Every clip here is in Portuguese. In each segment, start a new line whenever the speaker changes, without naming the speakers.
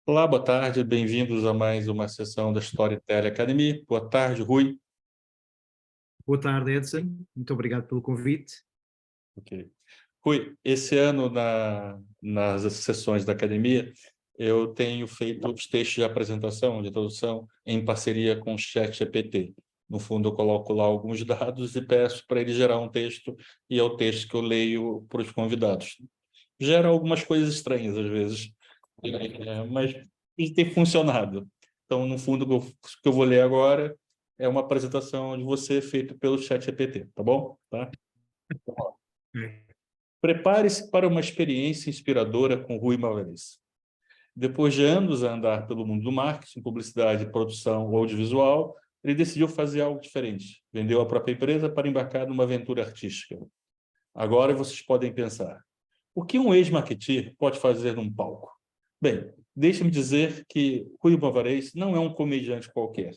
Olá, boa tarde, bem-vindos a mais uma sessão da Storytel Academy. Boa tarde, Rui.
Boa tarde, Edson. Muito obrigado pelo convite.
Ok. Rui, esse ano nas sessões da academia, eu tenho feito os textos de apresentação, de introdução, em parceria com o ChatGPT. No fundo, eu coloco lá alguns dados e peço para ele gerar um texto, e é o texto que eu leio para os convidados. Gera algumas coisas estranhas, às vezes, mas tem funcionado. Então, no fundo, o que eu vou ler agora é uma apresentação de você feita pelo ChatGPT, tá bom? Tá? Prepare-se para uma experiência inspiradora com Rui Malvarez. Depois de anos a andar pelo mundo do marketing, publicidade, produção ou audiovisual, ele decidiu fazer algo diferente. Vendeu a própria empresa para embarcar numa aventura artística. Agora vocês podem pensar, o que um ex-marketeer pode fazer num palco? Bem, deixe-me dizer que Rui Malvarez não é um comediante qualquer.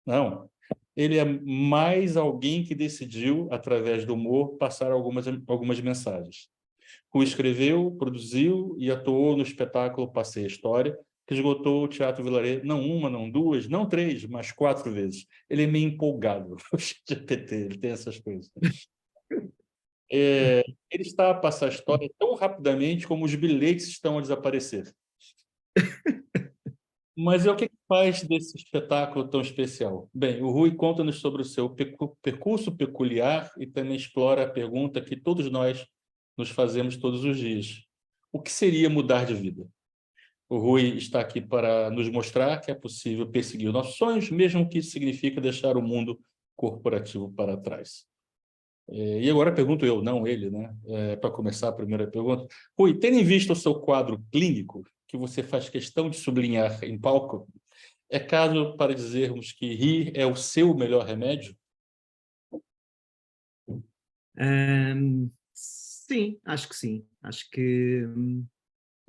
Não. Ele é mais alguém que decidiu, através do humor, passar algumas mensagens. Rui escreveu, produziu e atuou no espetáculo Passei a História, que esgotou o Teatro Vilaré não uma, não duas, não três, mas 4 vezes. Ele é meio empolgado, o GPT, ele tem essas coisas. Ele está a passar a história tão rapidamente como os bilhetes estão a desaparecer. Mas é o que faz desse espetáculo tão especial? Bem, o Rui conta-nos sobre o seu percurso peculiar e também explora a pergunta que todos nós nos fazemos todos os dias. O que seria mudar de vida? O Rui está aqui para nos mostrar que é possível perseguir os nossos sonhos, mesmo que isso signifique deixar o mundo corporativo para trás. E agora pergunto eu, não ele, né? Para começar a primeira pergunta. Rui, tendo em vista o seu quadro clínico, que você faz questão de sublinhar em palco, é caso para dizermos que rir é o seu melhor remédio?
Sim, acho que sim. Eu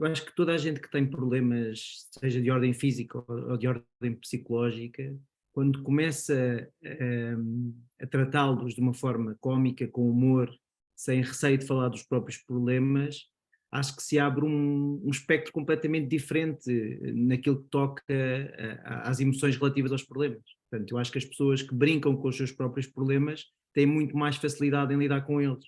acho que toda a gente que tem problemas, seja de ordem física ou de ordem psicológica, quando começa a tratá-los de uma forma cómica, com humor, sem receio de falar dos próprios problemas, acho que se abre um espectro completamente diferente naquilo que toca às emoções relativas aos problemas. Portanto, eu acho que as pessoas que brincam com os seus próprios problemas têm muito mais facilidade em lidar com eles.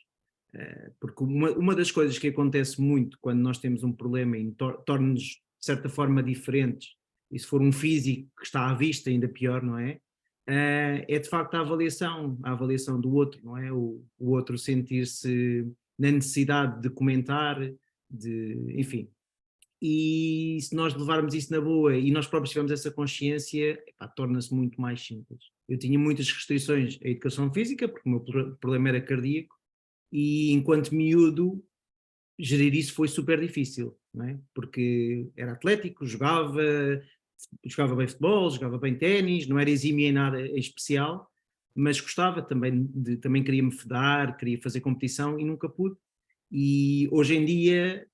Porque uma das coisas que acontece muito quando nós temos um problema e torna-nos, de certa forma, diferentes, e se for um físico que está à vista, ainda pior, não é? É de facto a avaliação do outro, não é? O outro sentir-se na necessidade de comentar, enfim. E se nós levarmos isso na boa e nós próprios tivermos essa consciência, epá, torna-se muito mais simples. Eu tinha muitas restrições à educação física, porque o meu problema era cardíaco, e enquanto miúdo gerir isso foi super difícil, não é? Porque era atlético, jogava bem futebol, jogava bem ténis, não era exímio em nada em especial, mas gostava também, também queria me fedar, queria fazer competição e nunca pude. E hoje em dia,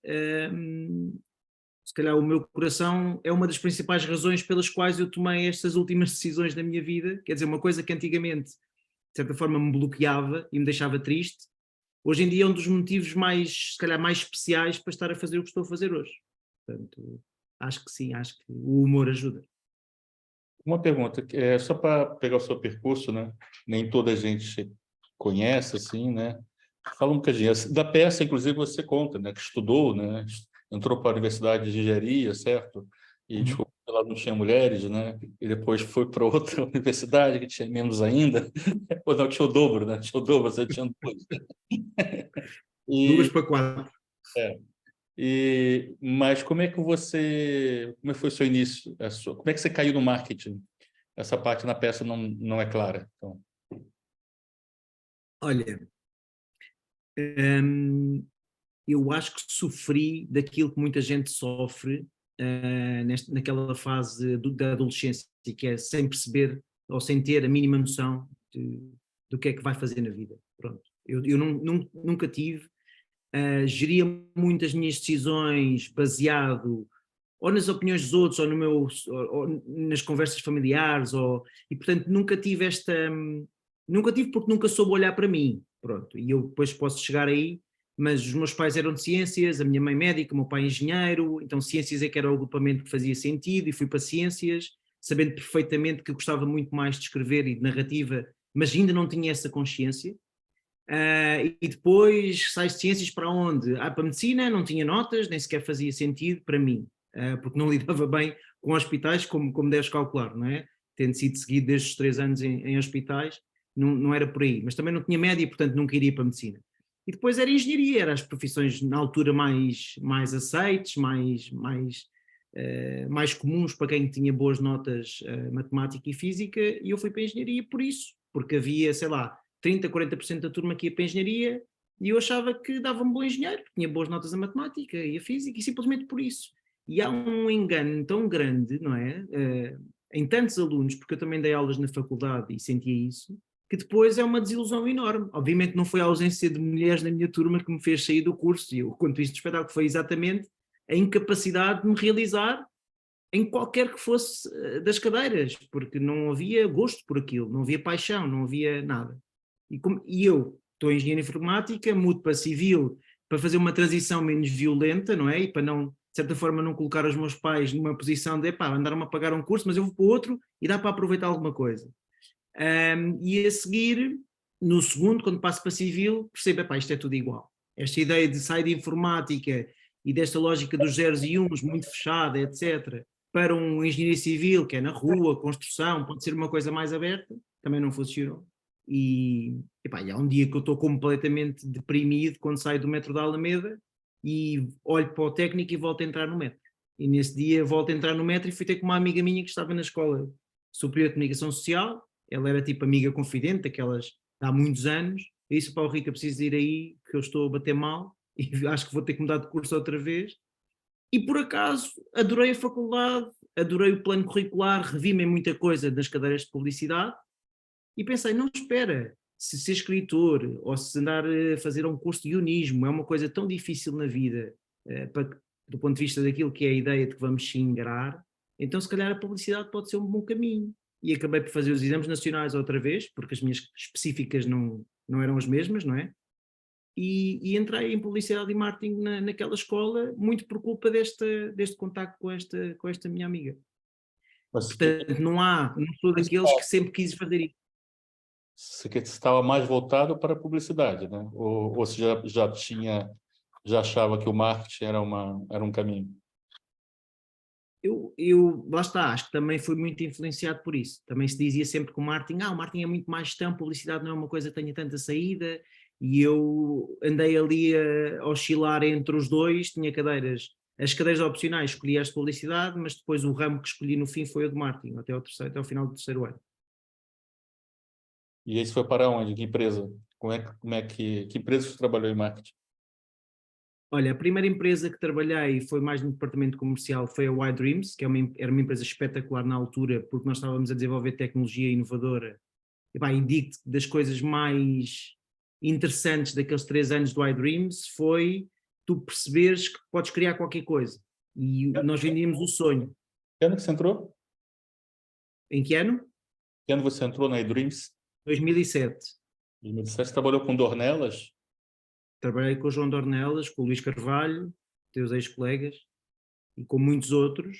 se calhar o meu coração é uma das principais razões pelas quais eu tomei estas últimas decisões da minha vida, quer dizer, uma coisa que antigamente, de certa forma, me bloqueava e me deixava triste, hoje em dia é um dos motivos mais, se calhar, mais especiais para estar a fazer o que estou a fazer hoje. Portanto, acho que sim, acho que o humor ajuda.
Uma pergunta, só para pegar o seu percurso, né? Nem toda a gente conhece, assim, né? Fala um bocadinho. Da peça, inclusive, você conta, né? Que estudou, né? Entrou para a Universidade de Engenharia, certo? E
Uhum.
descobriu que lá não tinha mulheres, né? E depois foi para outra universidade que tinha menos ainda. Ou não, tinha o dobro, né? Tinha o dobro, você tinha dois.
Duas
E,
para quatro.
é, mas como é que foi o seu início? Como é que você caiu no marketing? Essa parte na peça não é clara. Então,
Olha, hum, eu acho que sofri daquilo que muita gente sofre naquela fase da adolescência, que é sem perceber ou sem ter a mínima noção do que é que vai fazer na vida. Pronto. Eu nunca tive, geria muito as minhas decisões baseado ou nas opiniões dos outros, ou, no meu, ou nas conversas familiares, e portanto nunca tive porque nunca soube olhar para mim, pronto, e eu depois posso chegar aí, mas os meus pais eram de ciências, a minha mãe médica, o meu pai engenheiro, então ciências é que era o agrupamento que fazia sentido e fui para ciências, sabendo perfeitamente que gostava muito mais de escrever e de narrativa, mas ainda não tinha essa consciência. E depois sai de ciências para onde? Para a medicina, não tinha notas, nem sequer fazia sentido para mim, porque não lidava bem com hospitais, como deves calcular, não é? Tendo sido seguido desde os 3 anos em hospitais, não era por aí, mas também não tinha média, portanto nunca iria para a medicina. E depois era engenharia, eram as profissões na altura mais aceites, mais comuns para quem tinha boas notas matemática e física, e eu fui para a engenharia por isso, porque havia, sei lá, 30, 40% da turma que ia para a engenharia e eu achava que dava-me bom engenheiro, porque tinha boas notas a matemática e a física, e simplesmente por isso. E há um engano tão grande, não é? Em tantos alunos, porque eu também dei aulas na faculdade e sentia isso, que depois é uma desilusão enorme. Obviamente não foi a ausência de mulheres na minha turma que me fez sair do curso, e eu conto isto do espetáculo, foi exatamente a incapacidade de me realizar em qualquer que fosse das cadeiras, porque não havia gosto por aquilo, não havia paixão, não havia nada. E eu estou em engenharia informática, mudo para civil para fazer uma transição menos violenta, não é? E para não, de certa forma, não colocar os meus pais numa posição de, pá, andaram-me a pagar um curso, mas eu vou para outro e dá para aproveitar alguma coisa. E a seguir, no segundo, quando passo para civil, percebo, pá, isto é tudo igual. Esta ideia de sair de informática e desta lógica dos zeros e uns, muito fechada, etc., para um engenheiro civil, que é na rua, construção, pode ser uma coisa mais aberta, também não funcionou. E há um dia que eu estou completamente deprimido quando saio do metro da Alameda e olho para o técnico e volto a entrar no metro. E nesse dia volto a entrar no metro e fui ter com uma amiga minha que estava na Escola Superior de Comunicação Social. Ela era tipo amiga confidente, aquelas há muitos anos. E disse, pá, Rita, preciso ir aí que eu estou a bater mal e acho que vou ter que mudar de curso outra vez. E por acaso adorei a faculdade, adorei o plano curricular, revi-me em muita coisa das cadeiras de publicidade e pensei, não espera, se ser escritor ou se andar a fazer um curso de guionismo é uma coisa tão difícil na vida, do ponto de vista daquilo que é a ideia de que vamos se ingrar, então se calhar a publicidade pode ser um bom caminho. E acabei por fazer os exames nacionais outra vez, porque as minhas específicas não eram as mesmas, não é? E entrei em publicidade e marketing naquela escola, muito por culpa deste contacto com esta minha amiga.
Mas
Portanto, não sou daqueles que sempre quis fazer isso.
você estava mais voltado para a publicidade, né? Ou você já achava que o marketing era um caminho?
Lá está, acho que também fui muito influenciado por isso. Também se dizia sempre que o marketing é muito mais gestão, publicidade não é uma coisa que tenha tanta saída, e eu andei ali a oscilar entre os dois, tinha as cadeiras opcionais, escolhi as de publicidade, mas depois o ramo que escolhi no fim foi o de marketing, até o final do terceiro ano.
E esse foi para onde? Que empresa? Que empresa você trabalhou em marketing?
Olha, a primeira empresa que trabalhei foi mais no departamento comercial, foi a iDreams, que era uma empresa espetacular na altura, porque nós estávamos a desenvolver tecnologia inovadora. E digo-te, das coisas mais interessantes daqueles 3 anos do iDreams foi tu perceberes que podes criar qualquer coisa. E nós vendíamos o sonho.
Que ano que você entrou?
Em que ano?
Que ano você entrou na eDreams?
2007.
2007, você trabalhou com Dornelas?
Trabalhei com o João Dornelas, com o Luís Carvalho, teus ex-colegas, e com muitos outros,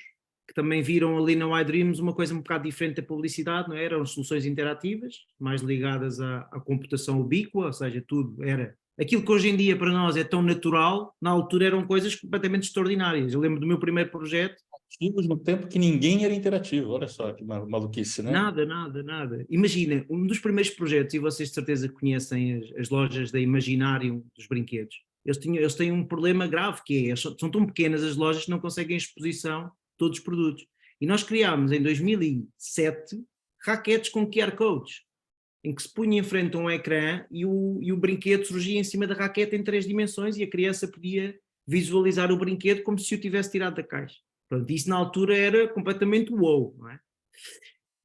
que também viram ali na iDreams uma coisa um bocado diferente da publicidade, não é? Eram soluções interativas, mais ligadas à computação ubíqua, ou seja, tudo era... Aquilo que hoje em dia para nós é tão natural, na altura eram coisas completamente extraordinárias. Eu lembro do meu primeiro projeto.
Ativos no tempo que ninguém era interativo. Olha só que maluquice, né?
Nada. Imagina, um dos primeiros projetos, e vocês de certeza conhecem as lojas da Imaginarium dos brinquedos, eles têm um problema grave, que é, são tão pequenas as lojas que não conseguem exposição de todos os produtos. E nós criámos em 2007 raquetes com QR codes, em que se punha em frente a um ecrã e o brinquedo surgia em cima da raquete em 3 dimensões e a criança podia visualizar o brinquedo como se o tivesse tirado da caixa. Pronto, isso na altura era completamente wow, não é?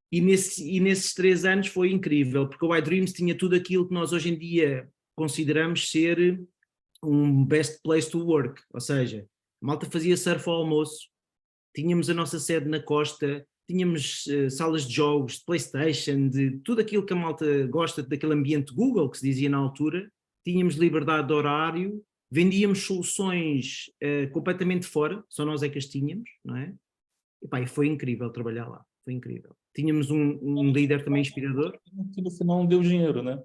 E nesses 3 anos foi incrível, porque o iDreams tinha tudo aquilo que nós hoje em dia consideramos ser um best place to work, ou seja, a malta fazia surf ao almoço, tínhamos a nossa sede na costa, tínhamos salas de jogos, de PlayStation, de tudo aquilo que a malta gosta daquele ambiente Google, que se dizia na altura, tínhamos liberdade de horário, vendíamos soluções completamente fora, só nós é que as tínhamos, não é? E foi incrível trabalhar lá, foi incrível. Tínhamos um líder também inspirador.
Que no final não deu dinheiro, né?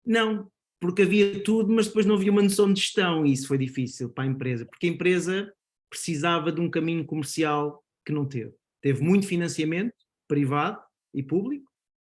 Não, porque havia tudo, mas depois não havia uma noção de gestão e isso foi difícil para a empresa, porque a empresa precisava de um caminho comercial que não teve. Teve muito financiamento privado e público,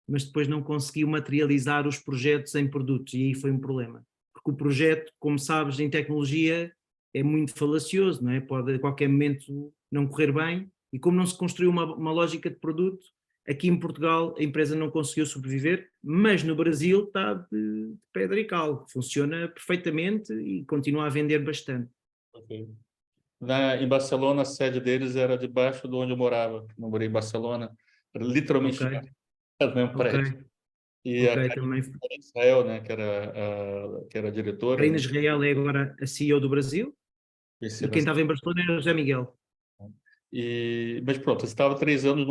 mas depois não conseguiu materializar os projetos em produtos e aí foi um problema. Porque o projeto, como sabes, em tecnologia é muito falacioso, não é? Pode a qualquer momento não correr bem e como não se construiu uma lógica de produto, aqui em Portugal a empresa não conseguiu sobreviver, mas no Brasil está de pedra e cal, funciona perfeitamente e continua a vender bastante.
Ok. Em Barcelona, a sede deles era debaixo de onde eu morava. Eu morei em Barcelona, era
Ok,
literalmente debaixo do mesmo
ok,
prédio. E a
ok,
Karine
também.
Israel, né, que era a diretora,
Karina
né,
Israel é agora a CEO do Brasil
esse
e quem estava em Barcelona era o José Miguel.
mas pronto, você estava 3 anos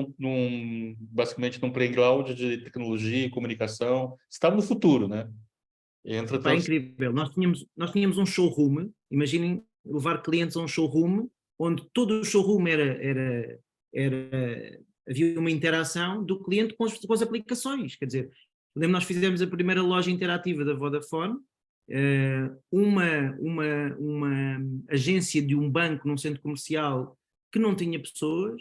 basicamente num playground de tecnologia e comunicação. Você estava no futuro, né? Entra
É
trans...
incrível. Nós tínhamos um showroom, imaginem levar clientes a um showroom, onde todo o showroom havia uma interação do cliente com as aplicações. Quer dizer, lembro nós fizemos a primeira loja interativa da Vodafone, uma agência de um banco num centro comercial que não tinha pessoas,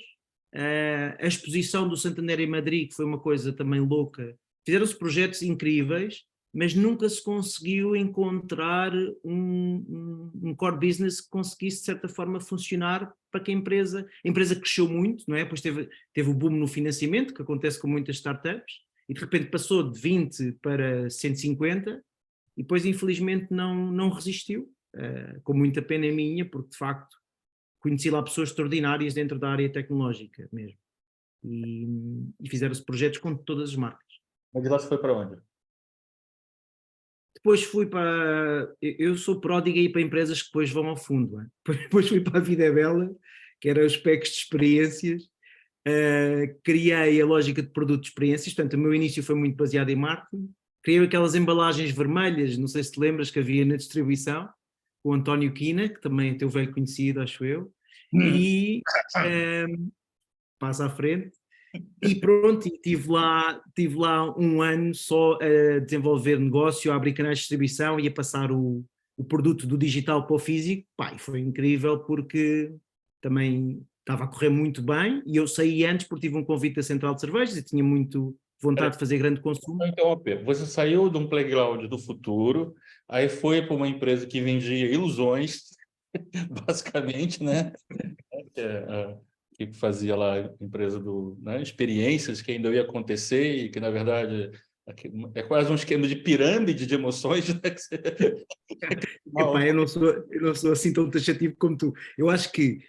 a exposição do Santander em Madrid, que foi uma coisa também louca. Fizeram-se projetos incríveis, mas nunca se conseguiu encontrar um core business que conseguisse, de certa forma, funcionar para que a empresa cresceu muito, não é? Depois teve o boom no financiamento, que acontece com muitas startups, e de repente passou de 20 para 150, e depois, infelizmente, não resistiu, com muita pena minha, porque, de facto, conheci lá pessoas extraordinárias dentro da área tecnológica mesmo, e fizeram-se projetos com todas as marcas.
Mas de lá você foi para onde?
Depois fui para. Eu sou pródigo a ir para empresas que depois vão ao fundo. É? Depois fui para a Vida é Bela, que era os packs de experiências. Criei a lógica de produto de experiências, portanto, o meu início foi muito baseado em marketing. Criei aquelas embalagens vermelhas, não sei se te lembras, que havia na distribuição, com o António Quina, que também é teu velho conhecido, acho eu, e passa à frente. E pronto, tive lá um ano só a desenvolver negócio, a abrir canais de distribuição e a passar o produto do digital para o físico. Pá, e foi incrível porque também estava a correr muito bem e eu saí antes porque tive um convite da Central de Cervejas e tinha muito vontade de fazer grande consumo.
Vou interromper. Você saiu de um playground do futuro, aí foi para uma empresa que vendia ilusões, basicamente, né? Que fazia lá a empresa né? Experiências que ainda ia acontecer e que, na verdade, é quase um esquema de pirâmide de emoções, né?
Epá, eu não sou assim tão taxativo como tu. Eu acho que,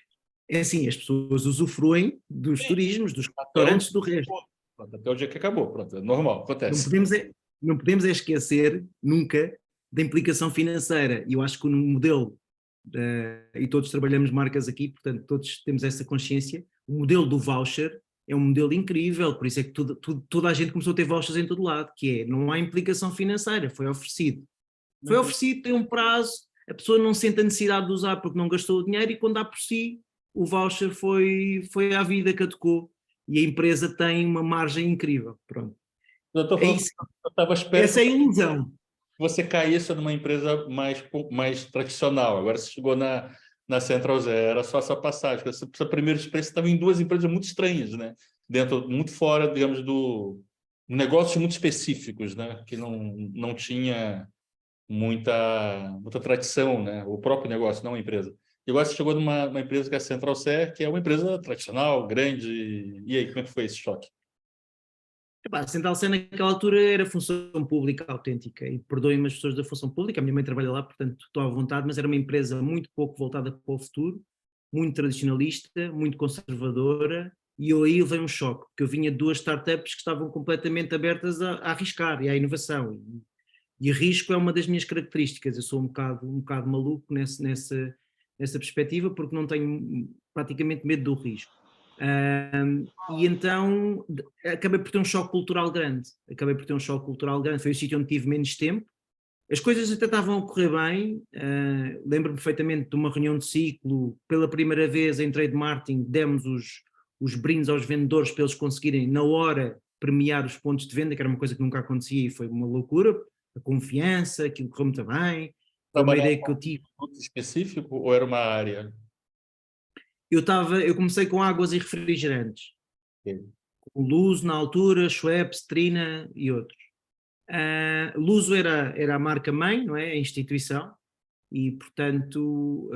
é assim, as pessoas usufruem dos turismos, dos
Até o
restaurantes,
dia
do
que
resto.
acabou. Pronto, até o dia que acabou. Pronto, é normal,
Não
acontece.
podemos é, não podemos é esquecer nunca da implicação financeira. E eu acho que no modelo, e todos trabalhamos marcas aqui, portanto todos temos essa consciência, o modelo do voucher é um modelo incrível, por isso é que toda a gente começou a ter vouchers em todo lado, que é, não há implicação financeira, foi oferecido. Foi
Uhum.
oferecido, tem um prazo, a pessoa não sente a necessidade de usar porque não gastou o dinheiro e quando dá por si, o voucher foi à vida que a tocou e a empresa tem uma margem incrível. Pronto.
Eu estou
É
falando,
isso.
eu estava esperando
Essa é a
que
ilusão.
você caísse numa empresa mais tradicional. Agora você chegou na Central Zero, era só essa passagem. Essa primeira experiência estava em duas empresas muito estranhas, né? Dentro, muito fora, digamos, do negócios muito específicos, né? Que não tinha muita tradição, né? O próprio negócio, não a empresa. E agora você chegou numa uma empresa que é a Central Ser, que é uma empresa tradicional, grande. E aí, como é que foi esse choque?
Epá, a Central C naquela altura era função pública autêntica e perdoem-me as pessoas da função pública, a minha mãe trabalha lá, portanto estou à vontade, mas era uma empresa muito pouco voltada para o futuro, muito tradicionalista, muito conservadora e eu aí levei um choque, porque eu vinha de duas startups que estavam completamente abertas a arriscar e à inovação e risco é uma das minhas características, eu sou um bocado maluco nessa perspectiva porque não tenho praticamente medo do risco. E então acabei por ter um choque cultural grande. Foi o sítio onde tive menos tempo, As coisas até estavam a correr bem, lembro-me perfeitamente de uma reunião de ciclo, pela primeira vez em trade marketing demos os brindes aos vendedores para eles conseguirem na hora premiar os pontos de venda, que era uma coisa que nunca acontecia e foi uma loucura, a confiança, aquilo correu muito bem, foi uma
Trabalhava
ideia que
com
eu tive.
um produto específico ou era uma área?
Eu comecei com águas e refrigerantes, com Luso na altura, Schweppes, Trina e outros. Luso era a marca mãe, não é? A instituição, e portanto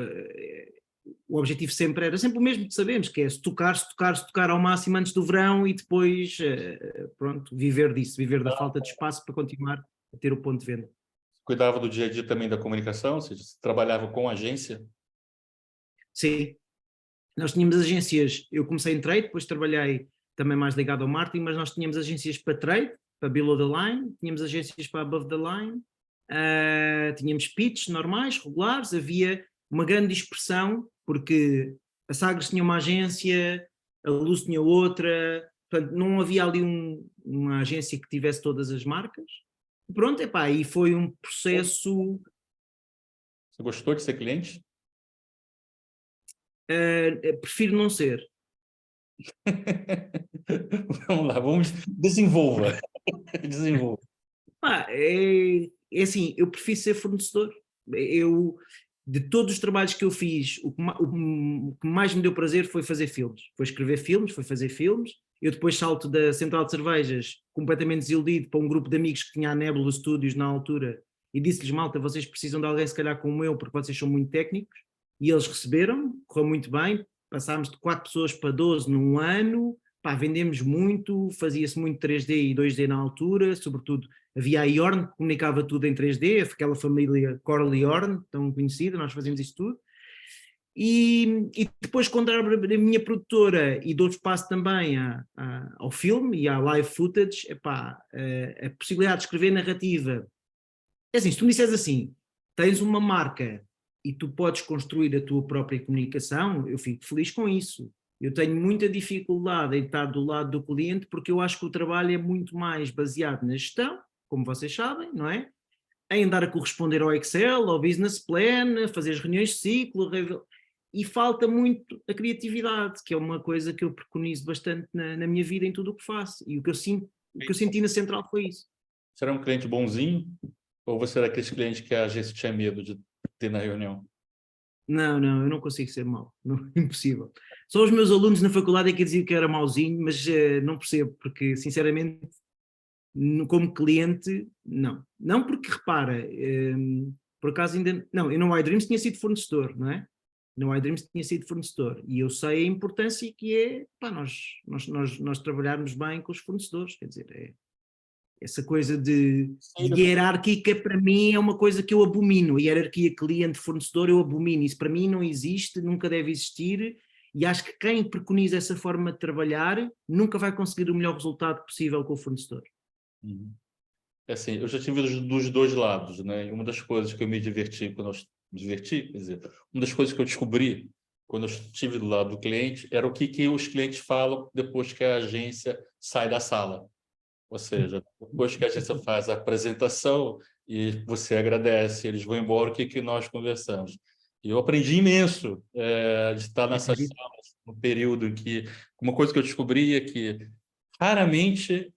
o objetivo sempre era sempre o mesmo que sabemos, que é se tocar ao máximo antes do verão e depois pronto, viver disso, viver da falta de espaço para continuar a ter o ponto de venda.
Cuidava do dia a dia também da comunicação, ou seja, você trabalhava com agência?
Sim, nós tínhamos agências, eu comecei em trade, depois trabalhei também mais ligado ao marketing, mas nós tínhamos agências para trade, para below the line, tínhamos agências para above the line, tínhamos pitches normais, regulares, havia uma grande dispersão, porque a Sagres tinha uma agência, a Luz tinha outra, portanto não havia ali uma agência que tivesse todas as marcas. E pronto, epá, e foi um processo.
Você gostou de ser cliente?
Prefiro não ser.
Vamos lá, vamos desenvolva. Desenvolva.
É assim, eu prefiro ser fornecedor. De todos os trabalhos que eu fiz, o que mais me deu prazer foi fazer filmes. Foi escrever filmes, foi fazer filmes. Eu depois salto da Central de Cervejas, completamente desiludido, para um grupo de amigos que tinha a Nebula Studios na altura, e disse-lhes: malta, vocês precisam de alguém se calhar como eu, porque vocês são muito técnicos. E eles receberam, correu muito bem. Passámos de 4 pessoas para 12 num ano. Pá, vendemos muito, fazia-se muito 3D e 2D na altura, sobretudo havia a Yorn, que comunicava tudo em 3D, aquela família Corleone, tão conhecida, nós fazíamos isso tudo. E depois, quando abri a minha produtora e dou espaço também ao filme e à live footage, epá, a possibilidade de escrever narrativa. É assim, se tu me disseres assim, tens uma marca e tu podes construir a tua própria comunicação, eu fico feliz com isso. Eu tenho muita dificuldade em estar do lado do cliente porque eu acho que o trabalho é muito mais baseado na gestão, como vocês sabem, não é? Em andar a corresponder ao Excel, ao business plan, a fazer as reuniões de ciclo, e falta muito a criatividade, que é uma coisa que eu preconizo bastante na minha vida em tudo o que faço. E o que eu senti na Central foi isso.
Você era um cliente bonzinho? Ou você era aquele cliente que a agência tinha medo de ter na reunião?
Não, eu não consigo ser mau, não, impossível. Só os meus alunos na faculdade é que diziam que era mauzinho, mas não percebo, porque sinceramente, como cliente, não. Não porque, repara, por acaso ainda. Não, eu no iDreams tinha sido fornecedor, não é? No iDreams tinha sido fornecedor e eu sei a importância que é, pá, nós trabalharmos bem com os fornecedores, quer dizer, essa coisa de hierárquica para mim é uma coisa que eu abomino, a hierarquia cliente-fornecedor eu abomino, isso para mim não existe, nunca deve existir e acho que quem preconiza essa forma de trabalhar nunca vai conseguir o melhor resultado possível com o fornecedor.
Uhum. É assim, eu já tive dos dois lados, né? E uma das coisas que eu me diverti quando eu me diverti, quer dizer, uma das coisas que eu descobri quando eu estive do lado do cliente era o que os clientes falam depois que a agência sai da sala. Ou seja, depois que a agência faz a apresentação e você agradece, eles vão embora, o que nós conversamos. E eu aprendi imenso de estar nessas salas, no período em que... Uma coisa que eu descobri é que raramente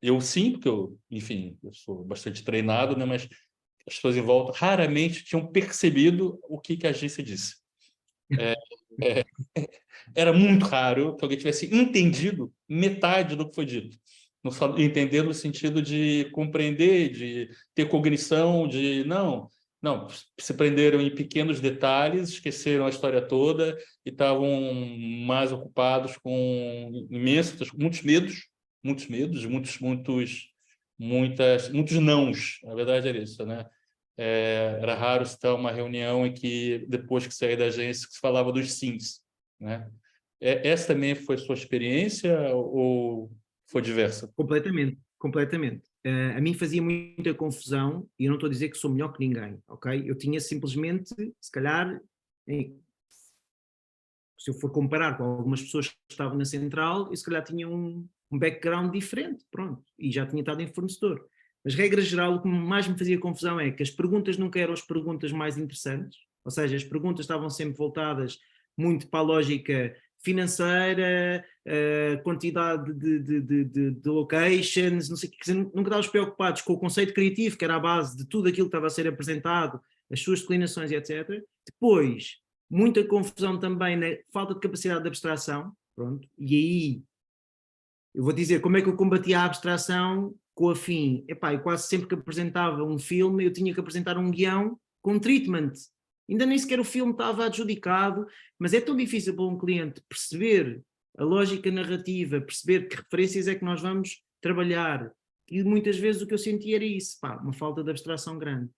eu sim, porque enfim, eu sou bastante treinado, né? Mas as pessoas em volta raramente tinham percebido o que a agência disse. É, é, era muito raro que alguém tivesse entendido metade do que foi dito. Não só entender no sentido de compreender, de ter cognição, de não, se prenderam em pequenos detalhes, esqueceram a história toda e estavam mais ocupados com muitos medos, muitos nãos. A verdade era isso, né? Era raro estar uma reunião em que, depois que saí da agência, se falava dos sims, né? Essa também foi sua experiência ou foi diversa?
Completamente, completamente. A mim fazia muita confusão, e eu não estou a dizer que sou melhor que ninguém, ok? Eu tinha simplesmente, se calhar, se eu for comparar com algumas pessoas que estavam na central, eu se calhar tinha um background diferente, pronto, e já tinha estado em fornecedor. Mas, regra geral, o que mais me fazia confusão é que as perguntas nunca eram as perguntas mais interessantes, ou seja, as perguntas estavam sempre voltadas muito para a lógica financeira, quantidade de locations, não sei o que, nunca estávamos preocupados com o conceito criativo, que era a base de tudo aquilo que estava a ser apresentado, as suas declinações, etc. Depois, muita confusão também na falta de capacidade de abstração, pronto, e aí eu vou dizer como é que eu combatia a abstração com a fim. Epá, eu quase sempre que apresentava um filme, eu tinha que apresentar um guião com treatment. Ainda nem sequer o filme estava adjudicado, mas é tão difícil para um cliente perceber a lógica narrativa, perceber que referências é que nós vamos trabalhar. E muitas vezes o que eu sentia era isso, pá, uma falta de abstração grande.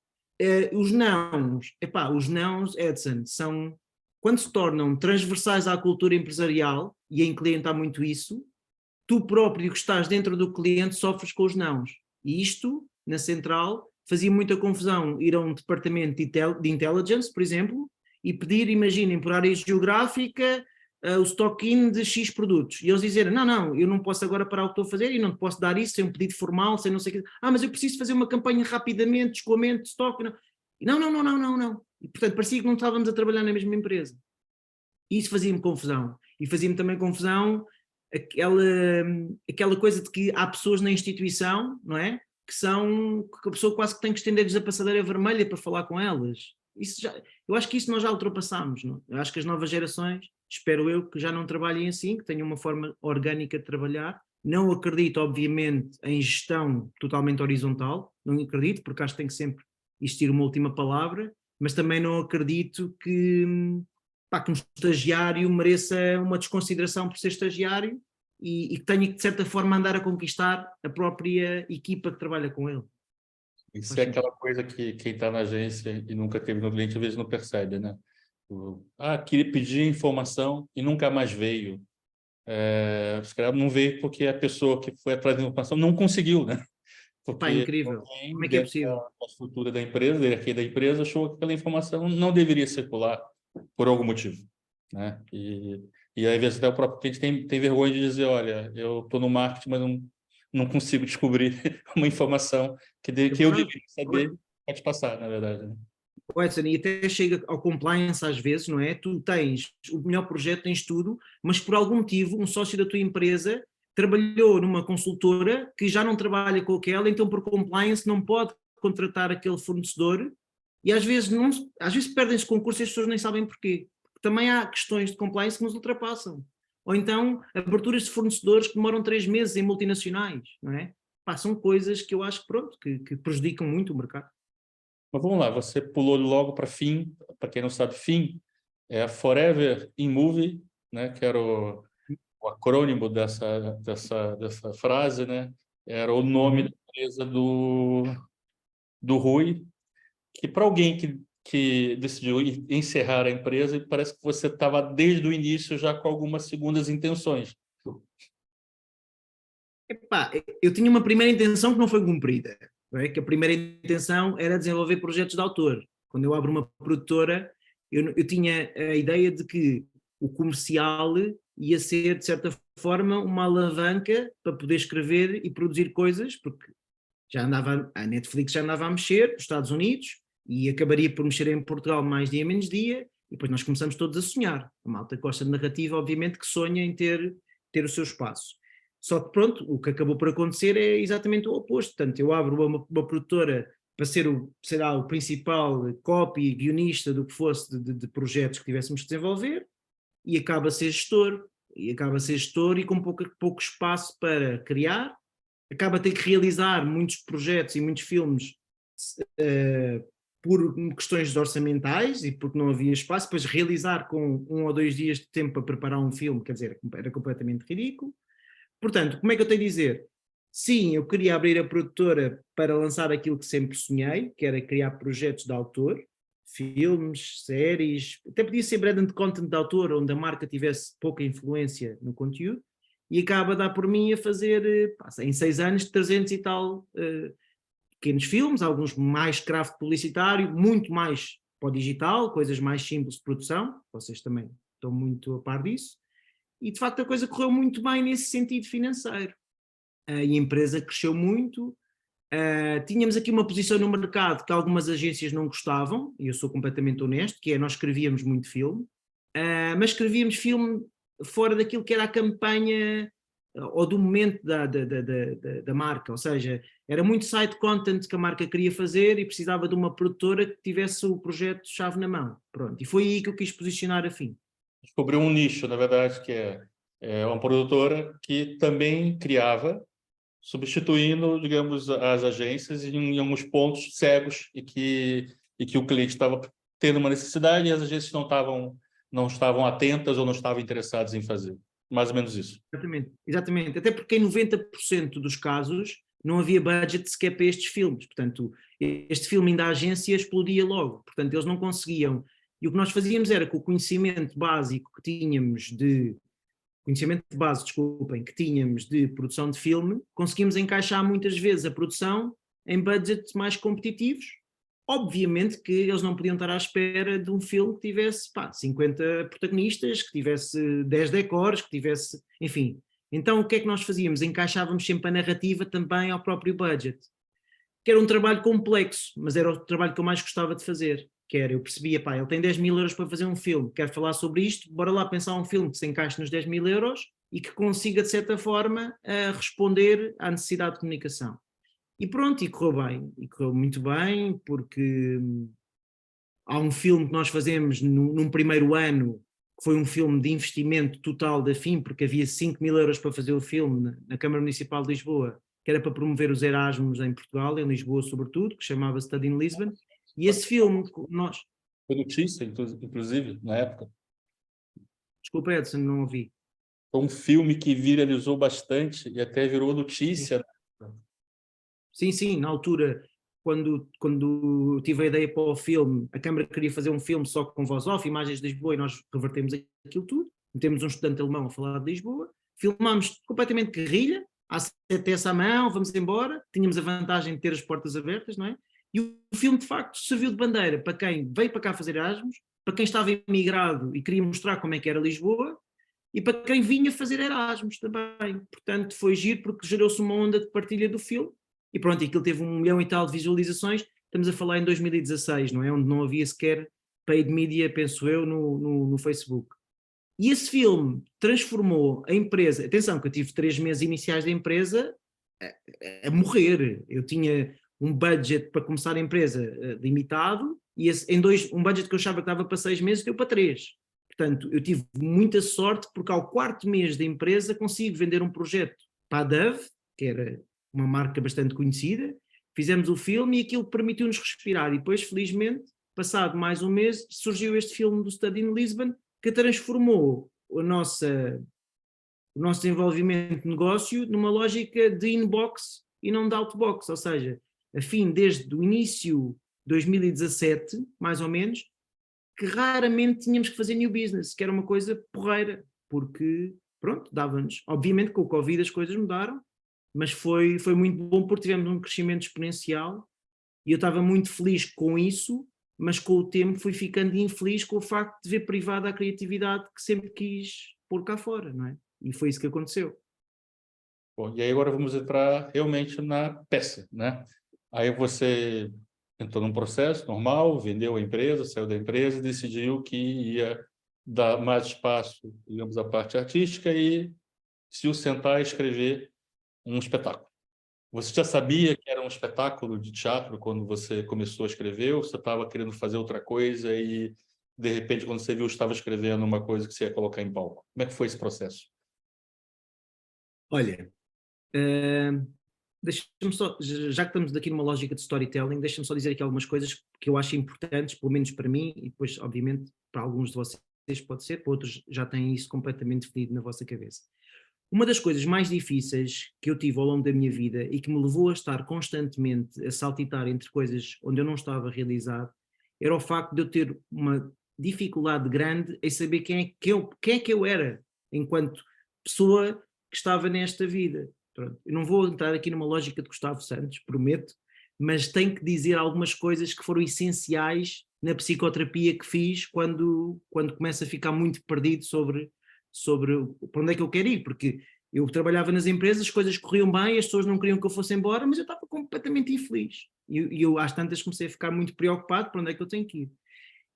Os nãos, Edson, são, quando se tornam transversais à cultura empresarial, e em cliente há muito isso, tu próprio que estás dentro do cliente sofres com os nãos. E isto, na central, fazia muita confusão ir a um departamento de intelligence, por exemplo, e pedir, imaginem, por área geográfica, o stock-in de X produtos. E eles dizerem, não, eu não posso agora parar o que estou a fazer e não te posso dar isso sem um pedido formal, sem não sei o quê. Mas eu preciso fazer uma campanha rapidamente, de escoamento de stock. Não. E, portanto, parecia que não estávamos a trabalhar na mesma empresa. E isso fazia-me confusão. E fazia-me também confusão aquela coisa de que há pessoas na instituição, não é? Que a pessoa quase que tem que estender-lhes a passadeira vermelha para falar com elas. Eu acho que isso nós já ultrapassámos, não? Eu acho que as novas gerações, espero eu, que já não trabalhem assim, que tenham uma forma orgânica de trabalhar. Não acredito, obviamente, em gestão totalmente horizontal, não acredito, porque acho que tem que sempre existir uma última palavra, mas também não acredito que um estagiário mereça uma desconsideração por ser estagiário e que tenha que, de certa forma, andar a conquistar a própria equipa que trabalha com ele.
Isso é aquela coisa que quem está na agência e nunca teve no cliente, às vezes não percebe, né? Queria pedir informação e nunca mais veio. Os caras não veio porque a pessoa que foi atrás da informação não conseguiu, né? Porque
Incrível. Como
alguém
é que é
dentro
possível?
da estrutura da empresa, aqui da empresa, achou que aquela informação não deveria circular por algum motivo, né? E às vezes até o próprio cliente tem vergonha de dizer, olha, eu estou no marketing, mas não consigo descobrir uma informação que eu deveria saber para te passar, na verdade, né?
Edson, e até chega ao compliance às vezes, não é? Tu tens o melhor projeto, tens tudo, mas por algum motivo um sócio da tua empresa trabalhou numa consultora que já não trabalha com aquela, então por compliance não pode contratar aquele fornecedor e às vezes perdem-se concursos e as pessoas nem sabem porquê. Porque também há questões de compliance que nos ultrapassam. Ou então aberturas de fornecedores que demoram 3 meses em multinacionais, não é? São coisas que eu acho que prejudicam muito o mercado.
Mas vamos lá, você pulou logo para FIM. Para quem não sabe, FIM é a Forever in Movie, né? Que era o acrônimo dessa frase, né? Era o nome da empresa do Rui, que para alguém que decidiu encerrar a empresa, parece que você estava desde o início já com algumas segundas intenções.
Epá, eu tinha uma primeira intenção que não foi cumprida, não é? Que a primeira intenção era desenvolver projetos de autor. Quando eu abro uma produtora, eu tinha a ideia de que o comercial ia ser, de certa forma, uma alavanca para poder escrever e produzir coisas, porque a Netflix já andava a mexer nos Estados Unidos e acabaria por mexer em Portugal mais dia menos dia, e depois nós começamos todos a sonhar. A malta que gosta de narrativa, obviamente, que sonha em ter o seu espaço. Só que pronto, o que acabou por acontecer é exatamente o oposto. Portanto, eu abro uma produtora para ser o principal copy, guionista do que fosse de projetos que tivéssemos que desenvolver, e acaba a ser gestor. E com pouco espaço para criar, acaba a ter que realizar muitos projetos e muitos filmes por questões orçamentais e porque não havia espaço, depois realizar com 1 ou 2 dias de tempo para preparar um filme, quer dizer, era completamente ridículo. Portanto, como é que eu tenho a dizer? Sim, eu queria abrir a produtora para lançar aquilo que sempre sonhei, que era criar projetos de autor, filmes, séries, até podia ser branded content de autor, onde a marca tivesse pouca influência no conteúdo, e acaba a dar por mim a fazer, em 6 anos, 300 e tal pequenos filmes, alguns mais craft publicitário, muito mais para o digital, coisas mais simples de produção, vocês também estão muito a par disso, e de facto a coisa correu muito bem nesse sentido financeiro. E a empresa cresceu muito, Tínhamos aqui uma posição no mercado que algumas agências não gostavam, e eu sou completamente honesto, que é nós escrevíamos muito filme, mas escrevíamos filme fora daquilo que era a campanha ou do momento da marca, ou seja, era muito side content que a marca queria fazer e precisava de uma produtora que tivesse o projeto chave na mão. Pronto, e foi aí que eu quis posicionar a FIM.
Descobriu um nicho, na verdade, que é uma produtora que também criava, substituindo, digamos, as agências em alguns pontos cegos e que o cliente estava tendo uma necessidade e as agências não estavam atentas ou não estavam interessadas em fazer. Mais ou menos isso.
Exatamente, exatamente. Até porque em 90% dos casos não havia budget sequer para estes filmes. Portanto, este filme da agência explodia logo. Portanto, eles não conseguiam. E o que nós fazíamos era, com o conhecimento básico que tínhamos de conhecimento de base, desculpem, que tínhamos de produção de filme, conseguimos encaixar muitas vezes a produção em budgets mais competitivos. Obviamente que eles não podiam estar à espera de um filme que tivesse 50 protagonistas, que tivesse 10 decors, que tivesse, enfim. Então o que é que nós fazíamos? Encaixávamos sempre a narrativa também ao próprio budget. Que era um trabalho complexo, mas era o trabalho que eu mais gostava de fazer. Que era, eu percebia, ele tem 10 mil euros para fazer um filme, quer falar sobre isto, bora lá pensar um filme que se encaixe nos 10 mil euros e que consiga, de certa forma, responder à necessidade de comunicação. E pronto, e correu bem, e correu muito bem, porque há um filme que nós fazemos num primeiro ano, que foi um filme de investimento total da FIM, porque havia 5 mil euros para fazer o filme na Câmara Municipal de Lisboa, que era para promover os Erasmus em Portugal, em Lisboa sobretudo, que chamava-se Study in Lisbon, e esse filme, nós...
Foi notícia, inclusive, na época.
Desculpa, Edson, não ouvi.
Foi um filme que viralizou bastante e até virou notícia.
Sim, sim, na altura, quando tive a ideia para o filme, a Câmara queria fazer um filme só com voz off, imagens de Lisboa, e nós revertemos aquilo tudo, metemos um estudante alemão a falar de Lisboa, filmámos completamente guerrilha, há CTS à mão, vamos embora, tínhamos a vantagem de ter as portas abertas, não é? E o filme, de facto, serviu de bandeira para quem veio para cá fazer Erasmus, para quem estava imigrado e queria mostrar como é que era Lisboa, e para quem vinha fazer Erasmus também. Portanto, foi giro porque gerou-se uma onda de partilha do filme, e pronto, aquilo teve 1 milhão e tal de visualizações, estamos a falar em 2016, não é? Onde não havia sequer paid media, penso eu, no Facebook. E esse filme transformou a empresa, atenção que eu tive 3 meses iniciais da empresa a morrer, eu tinha um budget para começar a empresa limitado, e um budget que eu achava que dava para 6 meses deu para 3. Portanto, eu tive muita sorte porque ao 4º mês da empresa consigo vender um projeto para a Dove, que era uma marca bastante conhecida, fizemos o filme e aquilo permitiu-nos respirar, e depois, felizmente, passado mais um mês, surgiu este filme do Study in Lisbon, que transformou o nosso desenvolvimento de negócio numa lógica de inbox e não de outbox, ou seja, a FIM desde o início de 2017, mais ou menos, que raramente tínhamos que fazer new business, que era uma coisa porreira, porque, pronto, dava-nos. Obviamente com o Covid as coisas mudaram, mas foi muito bom porque tivemos um crescimento exponencial e eu estava muito feliz com isso, mas com o tempo fui ficando infeliz com o facto de ver privada a criatividade que sempre quis pôr cá fora, não é? E foi isso que aconteceu.
Bom, e aí agora vamos entrar realmente na peça, né? Aí você entrou num processo normal, vendeu a empresa, saiu da empresa e decidiu que ia dar mais espaço, digamos, à parte artística e se sentar e escrever um espetáculo. Você já sabia que era um espetáculo de teatro quando você começou a escrever, ou você estava querendo fazer outra coisa e, de repente, quando você viu, estava escrevendo uma coisa que você ia colocar em palco? Como é que foi esse processo?
Olha, deixa-me só, já que estamos aqui numa lógica de storytelling, deixa-me só dizer aqui algumas coisas que eu acho importantes, pelo menos para mim, e depois, obviamente, para alguns de vocês pode ser, para outros já têm isso completamente definido na vossa cabeça. Uma das coisas mais difíceis que eu tive ao longo da minha vida e que me levou a estar constantemente a saltitar entre coisas onde eu não estava realizado, era o facto de eu ter uma dificuldade grande em saber quem é que eu era enquanto pessoa que estava nesta vida. Pronto, eu não vou entrar aqui numa lógica de Gustavo Santos, prometo, mas tenho que dizer algumas coisas que foram essenciais na psicoterapia que fiz quando começo a ficar muito perdido sobre para onde é que eu quero ir, porque Eu trabalhava nas empresas, as coisas corriam bem, as pessoas não queriam que eu fosse embora, mas eu estava completamente infeliz. E eu às tantas comecei a ficar muito preocupado para onde é que eu tenho que ir.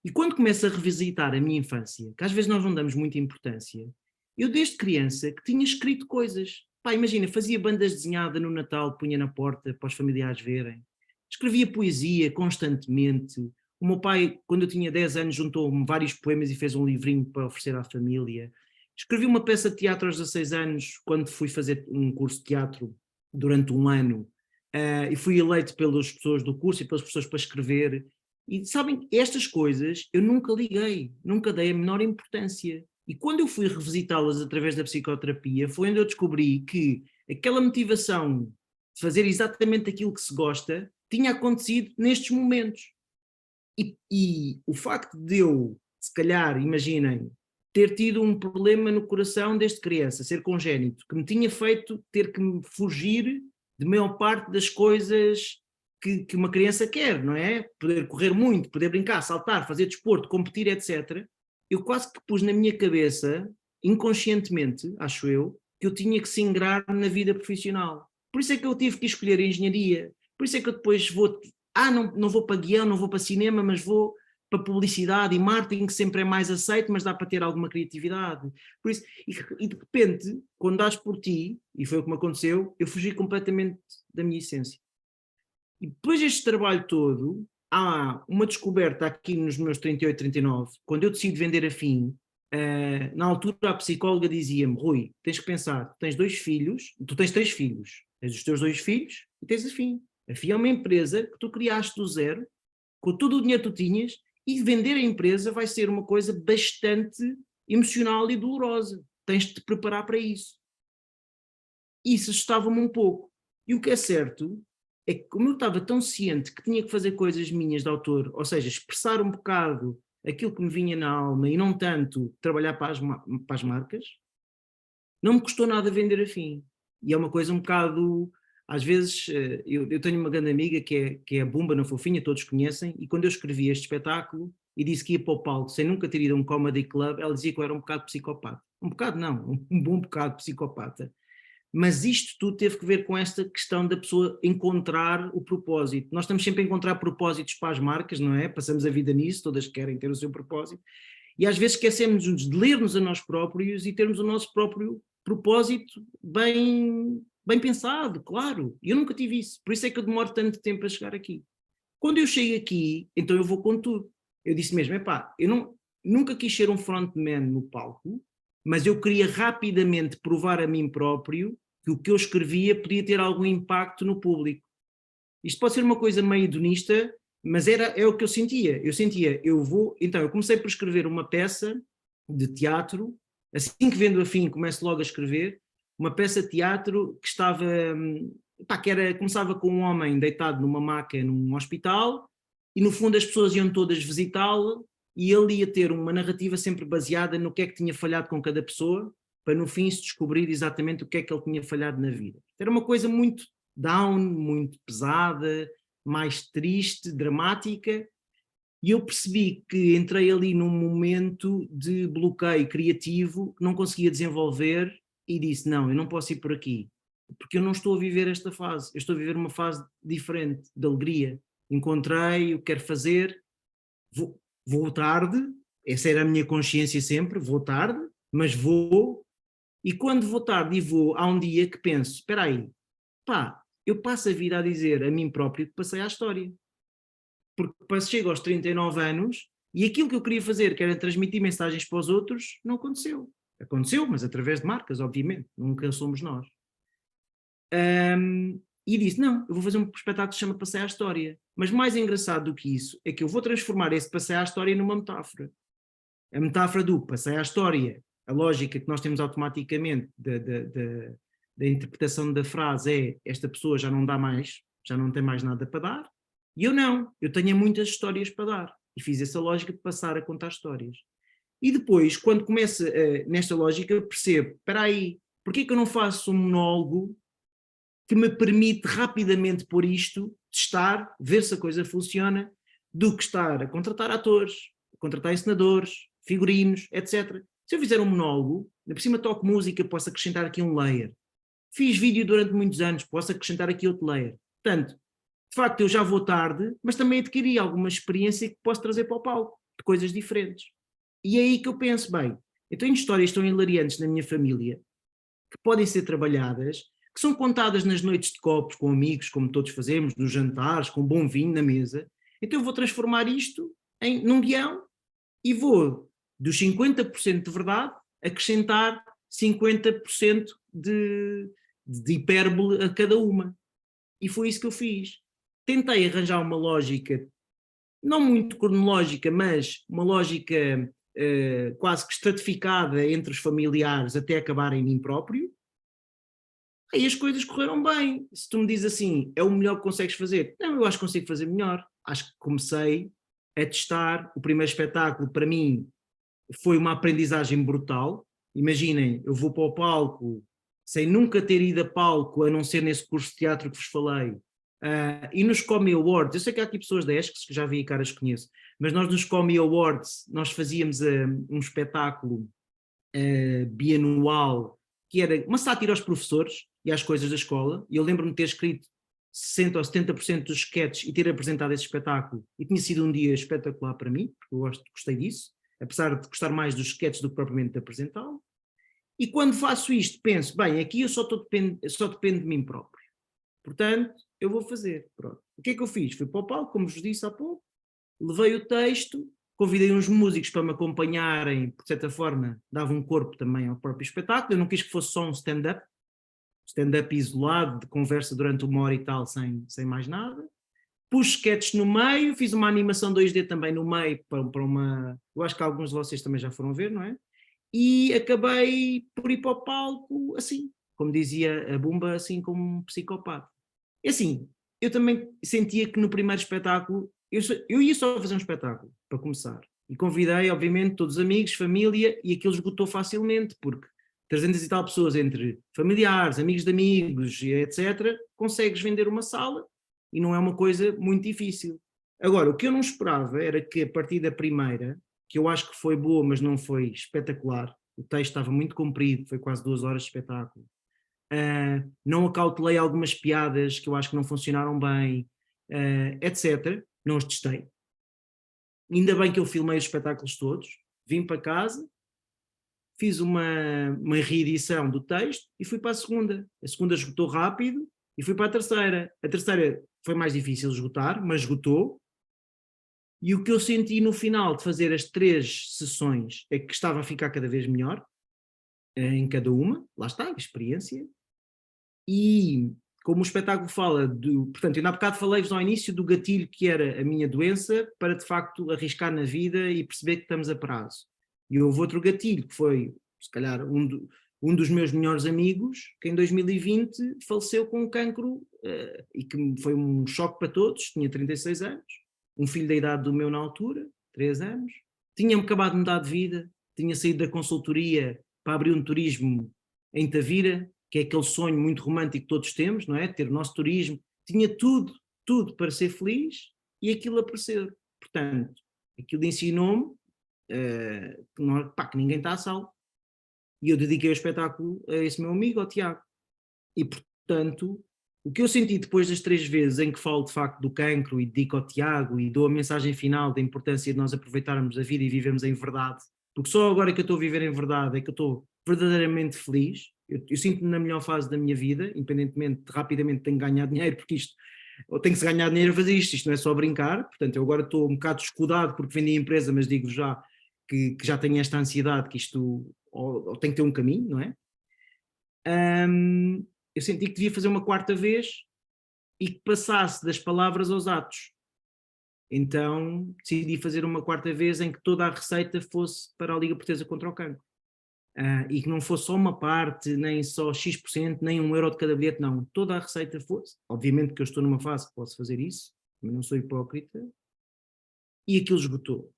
E quando começo a revisitar a minha infância, que às vezes nós não damos muita importância, eu desde criança que tinha escrito coisas. Pá, imagina, fazia bandas desenhadas no Natal, punha na porta para os familiares verem. Escrevia poesia constantemente. O meu pai, quando eu tinha 10 anos, juntou-me vários poemas e fez um livrinho para oferecer à família. Escrevi uma peça de teatro aos 16 anos, quando fui fazer um curso de teatro durante um ano, e fui eleito pelas pessoas do curso e pelas pessoas para escrever. E sabem, estas coisas eu nunca liguei, nunca dei a menor importância. E quando eu fui revisitá-las através da psicoterapia, foi onde eu descobri que aquela motivação de fazer exatamente aquilo que se gosta tinha acontecido nestes momentos. E o facto de eu, se calhar, imaginem, ter tido um problema no coração desde criança, ser congénito, que me tinha feito ter que me fugir de maior parte das coisas que uma criança quer, não é? Poder correr muito, poder brincar, saltar, fazer desporto, competir, etc. Eu quase que pus na minha cabeça, inconscientemente, acho eu, que eu tinha que se ingrar na vida profissional. Por isso é que eu tive que escolher a engenharia, por isso é que eu depois não vou para guião, não vou para cinema, mas vou para publicidade e marketing, que sempre é mais aceito, mas dá para ter alguma criatividade. Por isso, e de repente, quando dás por ti, e foi o que me aconteceu, eu fugi completamente da minha essência. E depois deste trabalho todo, há uma descoberta aqui nos meus 38, 39, quando eu decido vender a FIM, na altura a psicóloga dizia-me: Rui, tens que pensar, tu tens 2 filhos, tu tens 3 filhos, tens os teus 2 filhos e tens a FIM. A FIM é uma empresa que tu criaste do zero, com todo o dinheiro que tu tinhas, e vender a empresa vai ser uma coisa bastante emocional e dolorosa. Tens de te preparar para isso. Isso assustava-me um pouco. E o que é certo é que, como eu estava tão ciente que tinha que fazer coisas minhas de autor, ou seja, expressar um bocado aquilo que me vinha na alma e não tanto trabalhar para as marcas, não me custou nada vender a FIM. E é uma coisa um bocado... Às vezes, eu tenho uma grande amiga que é a Bumba na Fofinha, todos conhecem, e quando eu escrevi este espetáculo e disse que ia para o palco sem nunca ter ido a um comedy club, ela dizia que eu era um bocado psicopata. Um bocado não, um bom bocado psicopata. Mas isto tudo teve que ver com esta questão da pessoa encontrar o propósito. Nós estamos sempre a encontrar propósitos para as marcas, não é? Passamos a vida nisso, todas querem ter o seu propósito, e às vezes esquecemos de ler-nos a nós próprios e termos o nosso próprio propósito bem pensado, claro. Eu nunca tive isso, por isso é que eu demoro tanto tempo a chegar aqui. Quando eu chego aqui, então eu vou com tudo. Eu disse mesmo, eu nunca quis ser um frontman no palco, mas eu queria rapidamente provar a mim próprio que o que eu escrevia podia ter algum impacto no público. Isto pode ser uma coisa meio hedonista, mas é o que eu sentia. Então eu comecei por escrever uma peça de teatro, assim que vendo a FIM começo logo a escrever, uma peça de teatro que estava, começava com um homem deitado numa maca num hospital, e no fundo as pessoas iam todas visitá-lo, e ele ia ter uma narrativa sempre baseada no que é que tinha falhado com cada pessoa, para no fim se descobrir exatamente o que é que ele tinha falhado na vida. Era uma coisa muito down, muito pesada, mais triste, dramática, e eu percebi que entrei ali num momento de bloqueio criativo que não conseguia desenvolver, e disse, não, eu não posso ir por aqui, porque eu não estou a viver esta fase, eu estou a viver uma fase diferente, de alegria. Encontrei o que quero fazer, vou tarde, essa era a minha consciência sempre, vou tarde, mas vou, e quando vou tarde e vou, há um dia que penso, espera aí, eu passo a vida a dizer a mim próprio que passei à história. Porque chego aos 39 anos e aquilo que eu queria fazer, que era transmitir mensagens para os outros, não aconteceu. Aconteceu, mas através de marcas, obviamente, nunca somos nós. E disse, não, eu vou fazer um espetáculo que se chama Passei à História. Mas mais engraçado do que isso é que eu vou transformar esse Passei à História numa metáfora. A metáfora do Passei à História, a lógica que nós temos automaticamente da interpretação da frase é, esta pessoa já não dá mais, já não tem mais nada para dar, e eu não, eu tenho muitas histórias para dar, e fiz essa lógica de passar a contar histórias. E depois, quando começa nesta lógica, percebo, espera aí, porquê é que eu não faço um monólogo que me permite rapidamente pôr isto, testar, ver se a coisa funciona, do que estar a contratar atores, a contratar encenadores, figurinos, etc. Se eu fizer um monólogo, Por cima toco música, posso acrescentar aqui um layer. Fiz vídeo durante muitos anos, posso acrescentar aqui outro layer. Portanto, de facto, eu já vou tarde, mas também adquiri alguma experiência que posso trazer para o palco, de coisas diferentes. E é aí que eu penso, bem, eu tenho histórias tão hilariantes na minha família, que podem ser trabalhadas, que são contadas nas noites de copos com amigos, como todos fazemos, nos jantares, com bom vinho na mesa. Então eu vou transformar isto num guião e vou, dos 50% de verdade, acrescentar 50% de hipérbole a cada uma. E foi isso que eu fiz. Tentei arranjar uma lógica, não muito cronológica, mas uma lógica quase que estratificada entre os familiares até acabar em mim próprio. Aí as coisas correram bem. Se tu me dizes assim, é o melhor que consegues fazer? Não, eu acho que consigo fazer melhor. Acho que comecei a testar. O primeiro espetáculo, para mim, foi uma aprendizagem brutal. Imaginem, eu vou para o palco sem nunca ter ido a palco, a não ser nesse curso de teatro que vos falei, e nos Comedy Awards, eu sei que há aqui pessoas da ESC que já vi caras que conheço, mas nós nos Comedy Awards, nós fazíamos um espetáculo bianual, que era uma sátira aos professores e às coisas da escola, e eu lembro-me de ter escrito 60% ou 70% dos sketches e ter apresentado esse espetáculo, e tinha sido um dia espetacular para mim, porque eu gostei disso, apesar de gostar mais dos sketches do que propriamente de apresentá-lo. E quando faço isto, penso, bem, aqui eu só dependo de mim próprio. Portanto, eu vou fazer. Pronto. O que é que eu fiz? Fui para o palco, como vos disse há pouco, levei o texto, convidei uns músicos para me acompanharem, por certa forma, dava um corpo também ao próprio espetáculo. Eu não quis que fosse só um stand-up isolado, de conversa durante 1 hora e tal, sem mais nada. Pus sketches no meio, fiz uma animação 2D também no meio, para uma... Eu acho que alguns de vocês também já foram ver, não é? E acabei por ir para o palco assim, como dizia a Bumba, assim como um psicopata. E assim, eu também sentia que no primeiro espetáculo, eu ia só fazer um espetáculo, para começar. E convidei, obviamente, todos os amigos, família, e aquilo esgotou facilmente, porque 300 e tal pessoas entre familiares, amigos de amigos, etc., consegues vender uma sala e não é uma coisa muito difícil. Agora, o que eu não esperava era que a partir da primeira, que eu acho que foi boa, mas não foi espetacular, o texto estava muito comprido, foi quase 2 horas de espetáculo, não acautelei algumas piadas que eu acho que não funcionaram bem, etc., não os testei. Ainda bem que eu filmei os espetáculos todos, vim para casa, fiz uma reedição do texto e fui para a segunda. A segunda esgotou rápido e fui para a terceira. A terceira foi mais difícil de esgotar, mas esgotou. E o que eu senti no final de fazer as 3 sessões é que estava a ficar cada vez melhor em cada uma, lá está, a experiência. E como o espetáculo fala, portanto, ainda há bocado falei-vos ao início do gatilho que era a minha doença, para de facto arriscar na vida e perceber que estamos a prazo. E houve outro gatilho, que foi, se calhar, um dos meus melhores amigos, que em 2020 faleceu com um cancro, e que foi um choque para todos, tinha 36 anos, um filho da idade do meu na altura, 3 anos, tinha-me acabado de mudar de vida, tinha saído da consultoria para abrir um turismo em Tavira, que é aquele sonho muito romântico que todos temos, não é? Ter o nosso turismo, tinha tudo para ser feliz e aquilo apareceu. Portanto, aquilo ensinou-me que ninguém está a salvo. E eu dediquei o espetáculo a esse meu amigo, ao Tiago. E, portanto, o que eu senti depois das 3 vezes em que falo de facto do cancro e dedico ao Tiago e dou a mensagem final da importância de nós aproveitarmos a vida e vivermos em verdade, porque só agora que eu estou a viver em verdade é que eu estou verdadeiramente feliz. Eu sinto-me na melhor fase da minha vida, independentemente de rapidamente tenho que ganhar dinheiro, porque isto, ou tenho que se ganhar dinheiro a fazer isto não é só brincar. Portanto, eu agora estou um bocado escudado porque vendi a empresa, mas digo já que já tenho esta ansiedade que isto ou tem que ter um caminho, não é? Eu senti que devia fazer uma 4ª vez e que passasse das palavras aos atos. Então decidi fazer uma 4ª vez em que toda a receita fosse para a Liga Portuguesa contra o Cancro. E que não fosse só uma parte, nem só X%, nem €1 de cada bilhete, não. Toda a receita fosse. Obviamente que eu estou numa fase que posso fazer isso, mas não sou hipócrita. E aquilo esgotou.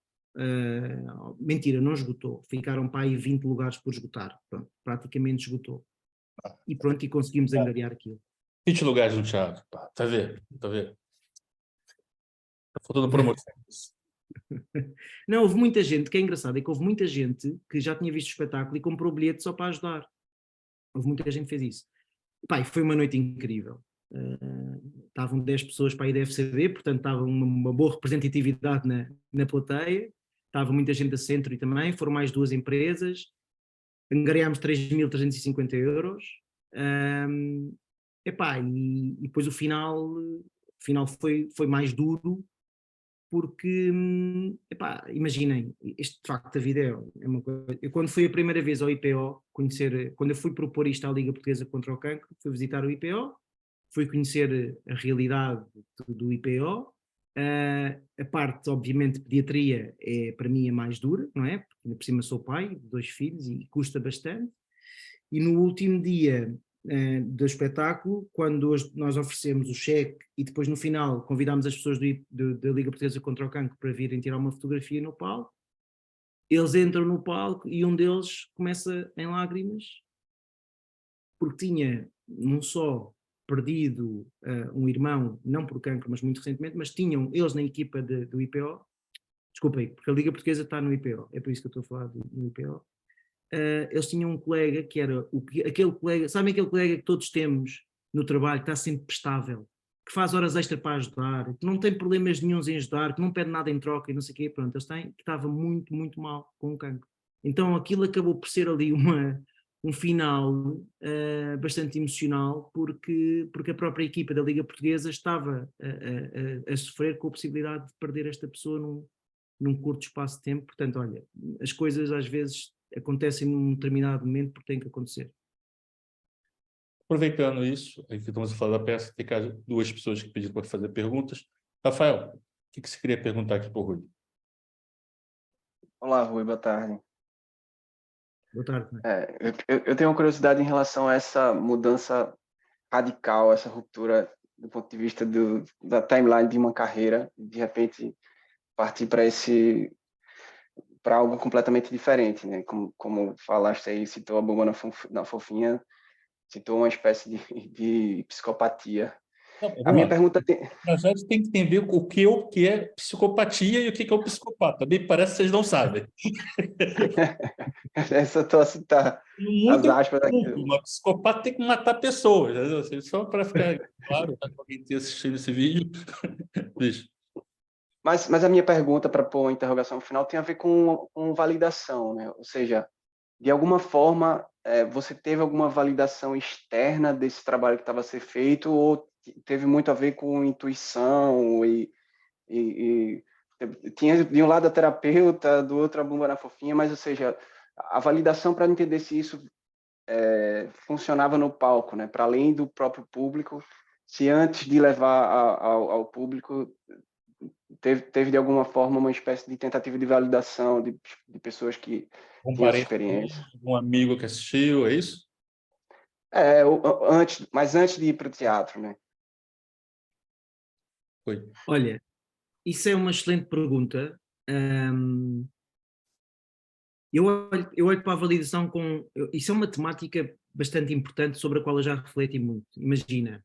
Mentira, não esgotou. Ficaram para aí 20 lugares por esgotar. Pronto, praticamente esgotou. E pronto, e conseguimos angariar aquilo.
20 lugares no teatro. Tá a ver? Tá faltando promoções.
Não, houve muita gente, o que é engraçado é que houve muita gente que já tinha visto o espetáculo e comprou bilhete só para ajudar. Houve muita gente que fez isso. Pá, e foi uma noite incrível. Estavam 10 pessoas para a IDFCD, portanto estava uma boa representatividade na plateia. Estava muita gente da Century também, foram mais 2 empresas. Angariámos 3.350 euros. Epá, e depois o final foi mais duro, porque, epá, imaginem, isto de facto a vida é uma coisa. Eu, quando fui a primeira vez ao IPO, quando eu fui propor isto à Liga Portuguesa contra o Cancro, fui visitar o IPO, fui conhecer a realidade do IPO. A parte, obviamente, de pediatria é para mim a mais dura, não é? Porque ainda por cima sou pai de 2 filhos e custa bastante. E no último dia do espetáculo, quando nós oferecemos o cheque e depois no final convidámos as pessoas da Liga Portuguesa contra o Cancro para virem tirar uma fotografia no palco, eles entram no palco e um deles começa em lágrimas porque tinha não só perdido um irmão, não por cancro, mas muito recentemente, mas tinham eles na equipa do IPO, desculpem, porque a Liga Portuguesa está no IPO, é por isso que eu estou a falar do IPO. Eles tinham um colega que era aquele colega, sabem aquele colega que todos temos no trabalho, que está sempre prestável, que faz horas extra para ajudar, que não tem problemas nenhuns em ajudar, que não pede nada em troca e não sei o quê, pronto, que estava muito, muito mal com o cancro. Então aquilo acabou por ser ali um final bastante emocional, porque a própria equipa da Liga Portuguesa estava a sofrer com a possibilidade de perder esta pessoa num curto espaço de tempo. Portanto, olha, as coisas às vezes acontecem num determinado momento porque têm que acontecer.
Aproveitando isso, aqui estamos a falar da peça, tem 2 pessoas que pediram para fazer perguntas. Rafael, o que você queria perguntar aqui para o Rui?
Olá, Rui, boa tarde.
Boa tarde.
Eu tenho uma curiosidade em relação a essa mudança radical, essa ruptura do ponto de vista da timeline de uma carreira, de repente partir para algo completamente diferente, né? Como falaste aí, citou a bomba na fofinha, citou uma espécie de psicopatia.
Não,
A minha pergunta
na verdade, tem que entender o que é psicopatia e o que é o psicopata. Também parece que vocês não sabem.
Essa estou a citar
Muito
as aspas aqui.
uma psicopata tem que matar pessoas, entendeu? Assim, só para ficar claro, para alguém ter assistido esse vídeo. Deixa.
Mas a minha pergunta, para pôr uma interrogação final, tem a ver com validação, né? Ou seja, de alguma forma, você teve alguma validação externa desse trabalho que estava a ser feito, ou teve muito a ver com intuição e tinha de um lado a terapeuta, do outro a bomba na fofinha, mas, ou seja, a validação para entender se isso funcionava no palco, né? Para além do próprio público, se antes de levar ao público teve de alguma forma uma espécie de tentativa de validação de pessoas que tinham essa experiência.
Um amigo que assistiu, é isso?
Mas antes de ir para o teatro, né?
Foi.
Olha, isso é uma excelente pergunta. Eu olho para a validação isso é uma temática bastante importante sobre a qual eu já refleti muito. Imagina,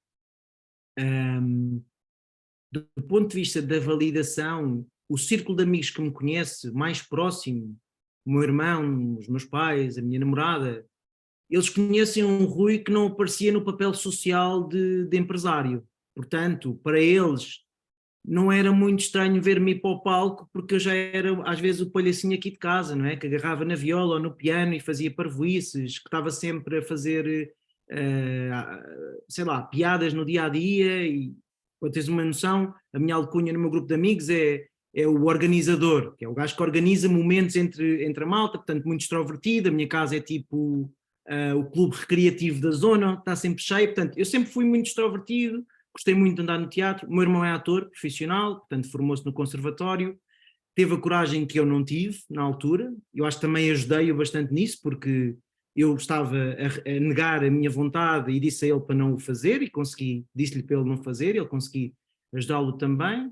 do ponto de vista da validação, o círculo de amigos que me conhece, mais próximo, o meu irmão, os meus pais, a minha namorada, eles conhecem um Rui que não aparecia no papel social de empresário. Portanto, para eles não era muito estranho ver-me ir para o palco, porque eu já era às vezes o palhacinho aqui de casa, não é? Que agarrava na viola ou no piano e fazia parvoíces, que estava sempre a fazer, sei lá, piadas no dia-a-dia. E para teres uma noção, a minha alcunha no meu grupo de amigos é o organizador, que é o gajo que organiza momentos entre a malta, portanto muito extrovertido. A minha casa é tipo o clube recreativo da zona, está sempre cheio, portanto eu sempre fui muito extrovertido. Gostei muito de andar no teatro. O meu irmão é ator profissional, portanto formou-se no conservatório, teve a coragem que eu não tive na altura. Eu acho que também ajudei-o bastante nisso, porque eu estava a negar a minha vontade e disse a ele para não o fazer, e disse-lhe para ele não fazer, ele consegui ajudá-lo também.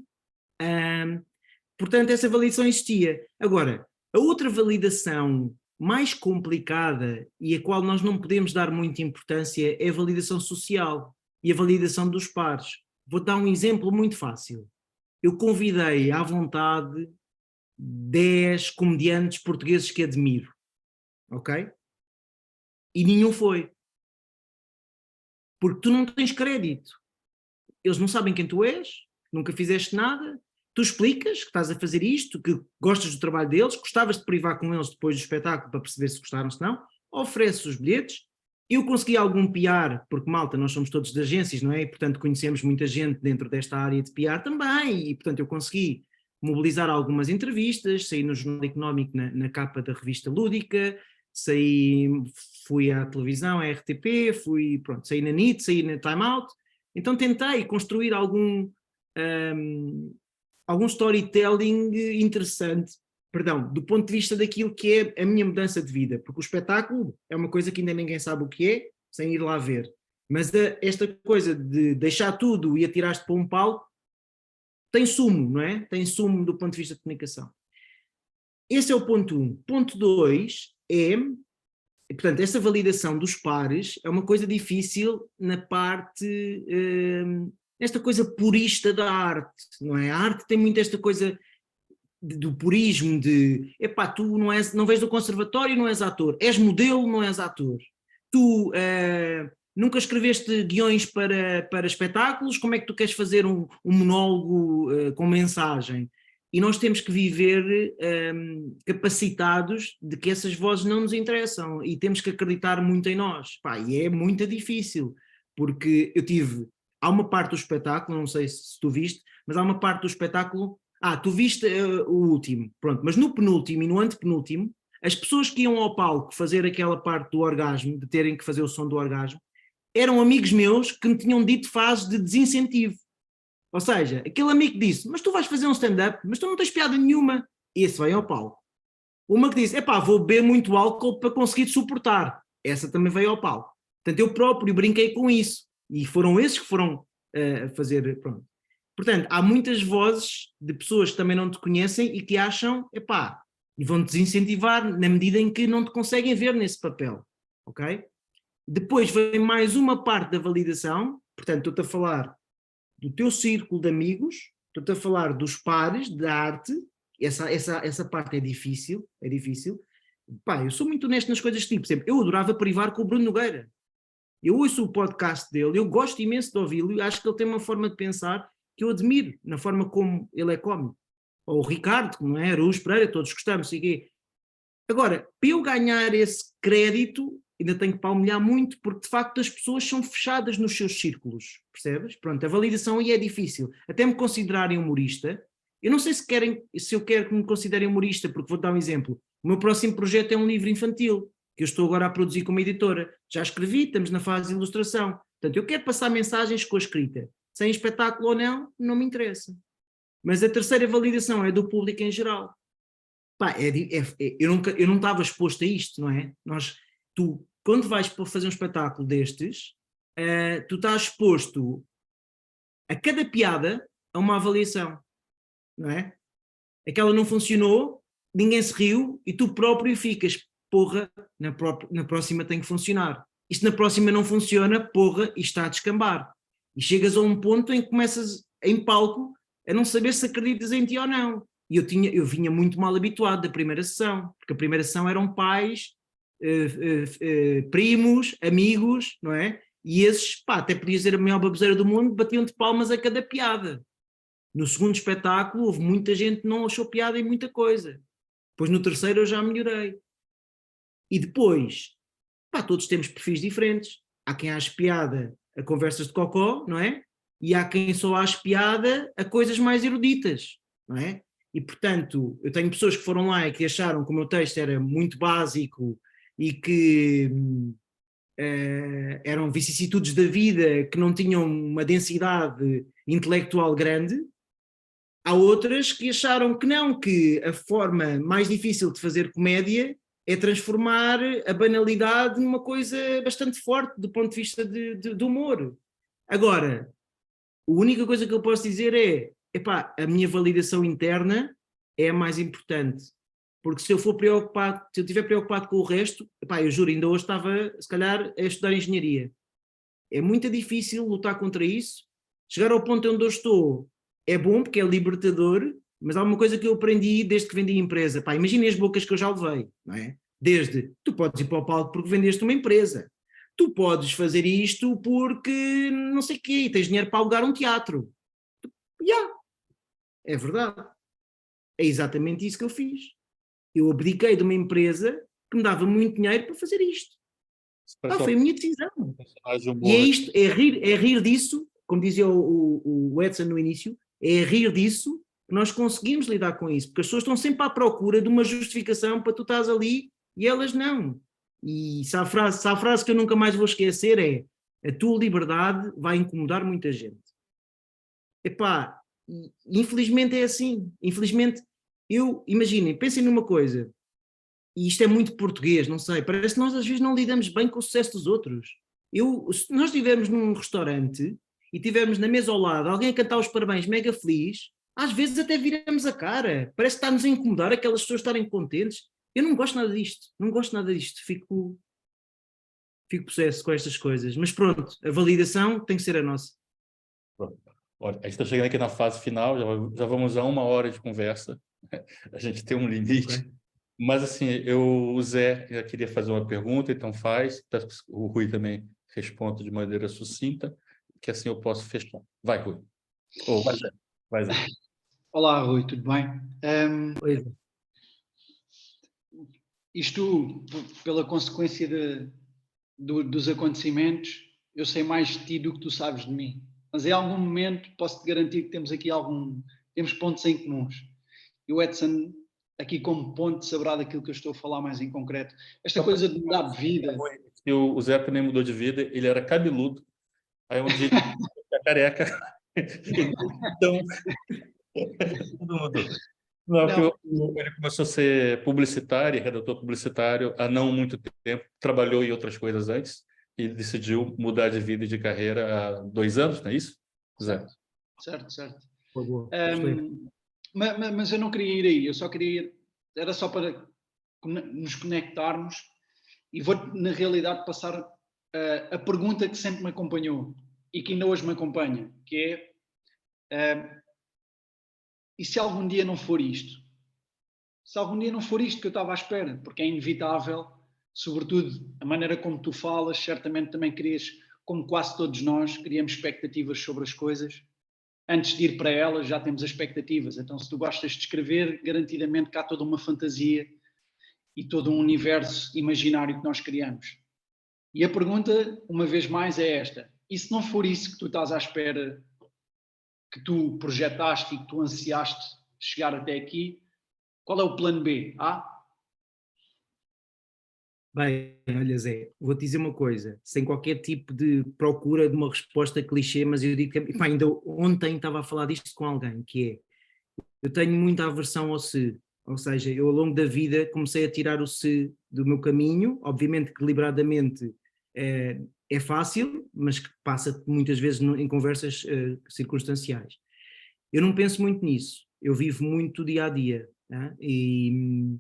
Portanto, essa validação existia. Agora, a outra validação mais complicada e a qual nós não podemos dar muita importância é a validação social e a validação dos pares. Vou dar um exemplo muito fácil. Eu convidei à vontade 10 comediantes portugueses que admiro, ok? E nenhum foi. Porque tu não tens crédito. Eles não sabem quem tu és, nunca fizeste nada, tu explicas que estás a fazer isto, que gostas do trabalho deles, gostavas de privar com eles depois do espetáculo para perceber se gostaram ou se não, ofereces os bilhetes. Eu consegui algum PR, porque malta, nós somos todos de agências, não é? E portanto conhecemos muita gente dentro desta área de PR também, e portanto eu consegui mobilizar algumas entrevistas, saí no Jornal Económico na capa da revista Lúdica, fui à televisão, à RTP, saí na NIT, saí na Time Out, então tentei construir algum storytelling interessante, do ponto de vista daquilo que é a minha mudança de vida, porque o espetáculo é uma coisa que ainda ninguém sabe o que é, sem ir lá ver, mas esta coisa de deixar tudo e atirar-te para um palco, tem sumo, não é? Tem sumo do ponto de vista de comunicação. Esse é o ponto 1. Ponto 2 é, portanto, essa validação dos pares é uma coisa difícil na parte, esta coisa purista da arte, não é? A arte tem muito esta coisa do purismo, de tu não vês do conservatório, não és ator, és modelo, não és ator, tu nunca escreveste guiões para espetáculos, como é que tu queres fazer um monólogo com mensagem? E nós temos que viver capacitados de que essas vozes não nos interessam e temos que acreditar muito em nós. E é muito difícil, porque há uma parte do espetáculo, não sei se tu viste, mas há uma parte do espetáculo. Tu viste o último, pronto, mas no penúltimo e no antepenúltimo, as pessoas que iam ao palco fazer aquela parte do orgasmo, de terem que fazer o som do orgasmo, eram amigos meus que me tinham dito fases de desincentivo. Ou seja, aquele amigo disse, mas tu vais fazer um stand-up, mas tu não tens piada nenhuma. E esse veio ao palco. Uma que disse, vou beber muito álcool para conseguir suportar. Essa também veio ao palco. Portanto, eu próprio brinquei com isso. E foram esses que foram fazer, pronto. Portanto, há muitas vozes de pessoas que também não te conhecem e que acham, e vão-te desincentivar na medida em que não te conseguem ver nesse papel, ok? Depois vem mais uma parte da validação, portanto, estou-te a falar do teu círculo de amigos, estou-te a falar dos pares da arte, essa parte é difícil. Eu sou muito honesto nas coisas tipo, sempre, eu adorava privar com o Bruno Nogueira. Eu ouço o podcast dele, eu gosto imenso de ouvi-lo e acho que ele tem uma forma de pensar que eu admiro, na forma como ele é cómico. Ou o Ricardo, não é? Araújo Pereira, todos gostamos, sei quê. Agora, para eu ganhar esse crédito, ainda tenho que palmilhar muito, porque de facto as pessoas são fechadas nos seus círculos, percebes? Pronto, a validação aí é difícil. Até me considerarem humorista, eu não sei se eu quero que me considerem humorista, porque vou dar um exemplo. O meu próximo projeto é um livro infantil, que eu estou agora a produzir com uma editora. Já escrevi, estamos na fase de ilustração. Portanto, eu quero passar mensagens com a escrita. Sem espetáculo ou não me interessa. Mas a terceira validação é do público em geral. Eu não estava exposto a isto, não é? Tu, quando vais para fazer um espetáculo destes, tu estás exposto a cada piada a uma avaliação, não é? Aquela não funcionou, ninguém se riu e tu próprio ficas, porra, na próxima tem que funcionar. Isto na próxima não funciona, porra, isto está a descambar. E chegas a um ponto em que começas, em palco, a não saber se acreditas em ti ou não. E eu vinha muito mal habituado da primeira sessão, porque a primeira sessão eram pais, primos, amigos, não é? E esses, até podia ser a maior baboseira do mundo, batiam-te palmas a cada piada. No segundo espetáculo houve muita gente que não achou piada em muita coisa. Depois no terceiro eu já melhorei. E depois, todos temos perfis diferentes. Há quem ache piada a conversas de cocó, não é? E há quem só ache piada a coisas mais eruditas, não é? E portanto, eu tenho pessoas que foram lá e que acharam que o meu texto era muito básico e que eram vicissitudes da vida que não tinham uma densidade intelectual grande. Há outras que acharam que não, que a forma mais difícil de fazer comédia é transformar a banalidade numa coisa bastante forte do ponto de vista de humor. Agora, a única coisa que eu posso dizer é, a minha validação interna é a mais importante. Porque se eu estiver preocupado com o resto, eu juro, ainda hoje estava, se calhar, a estudar engenharia. É muito difícil lutar contra isso. Chegar ao ponto onde eu estou é bom, porque é libertador, mas há uma coisa que eu aprendi desde que vendi a empresa. Pá, imaginem as bocas que eu já levei, não é? Desde, tu podes ir para o palco porque vendeste uma empresa. Tu podes fazer isto porque não sei o quê, tens dinheiro para alugar um teatro. Yeah, é verdade. É exatamente isso que eu fiz. Eu abdiquei de uma empresa que me dava muito dinheiro para fazer isto. Foi a minha decisão. E é isto, é rir disso, como dizia o Edson no início, é rir disso que nós conseguimos lidar com isso, porque as pessoas estão sempre à procura de uma justificação para tu estás ali e elas não. E se há frase que eu nunca mais vou esquecer é: a tua liberdade vai incomodar muita gente. Epá, infelizmente é assim. Infelizmente, imaginem, pensem numa coisa, e isto é muito português, não sei, parece que nós às vezes não lidamos bem com o sucesso dos outros. Se nós estivermos num restaurante e tivermos na mesa ao lado alguém a cantar os parabéns mega feliz, às vezes até viramos a cara, parece que está-nos a incomodar aquelas pessoas estarem contentes. Eu não gosto nada disto, não gosto nada disto, fico possesso com estas coisas, mas pronto, a validação tem que ser a nossa.
Pronto. Olha, a gente está chegando aqui na fase final, já vamos a 1 hora de conversa, a gente tem um limite.
Okay.
Mas, assim, o Zé já queria fazer uma pergunta, então faz. O Rui também responde de maneira sucinta, que assim eu posso fechar. Vai, Rui. Vai, Zé. Vai, Zé.
Olá, Rui, tudo bem?
Pois é.
Isto, pela consequência dos acontecimentos, eu sei mais de ti do que tu sabes de mim. Mas em algum momento posso-te garantir que temos aqui temos pontos em comuns. E o Edson, aqui como ponto, saberá daquilo que eu estou a falar mais em concreto. Esta coisa de mudar de vida.
O Zé também mudou de vida, ele era cabeludo, aí um dia ele ficou careca. Então, tudo mudou. Não. Ele começou a ser publicitário, redator publicitário, há não muito tempo, trabalhou em outras coisas antes e decidiu mudar de vida e de carreira há 2 anos, não é isso, Zé?
Certo.
Por favor,
mas eu não queria ir aí, eu só queria ir, era só para nos conectarmos e vou, na realidade, passar a pergunta que sempre me acompanhou e que ainda hoje me acompanha, que é: e se algum dia não for isto? Se algum dia não for isto que eu estava à espera, porque é inevitável, sobretudo a maneira como tu falas, certamente também querias, como quase todos nós, criamos expectativas sobre as coisas. Antes de ir para elas, já temos as expectativas. Então, se tu gostas de escrever, garantidamente que há toda uma fantasia e todo um universo imaginário que nós criamos. E a pergunta, uma vez mais, é esta: e se não for isso que tu estás à espera, que tu projetaste e que tu ansiaste chegar até aqui, qual é o plano B?
Bem, olha Zé, vou-te dizer uma coisa, sem qualquer tipo de procura de uma resposta clichê, mas eu digo que, ainda ontem estava a falar disto com alguém, que é, eu tenho muita aversão ao se, ou seja, eu ao longo da vida comecei a tirar o se do meu caminho, obviamente que deliberadamente é fácil, mas que passa muitas vezes em conversas circunstanciais. Eu não penso muito nisso, eu vivo muito dia a dia, né? E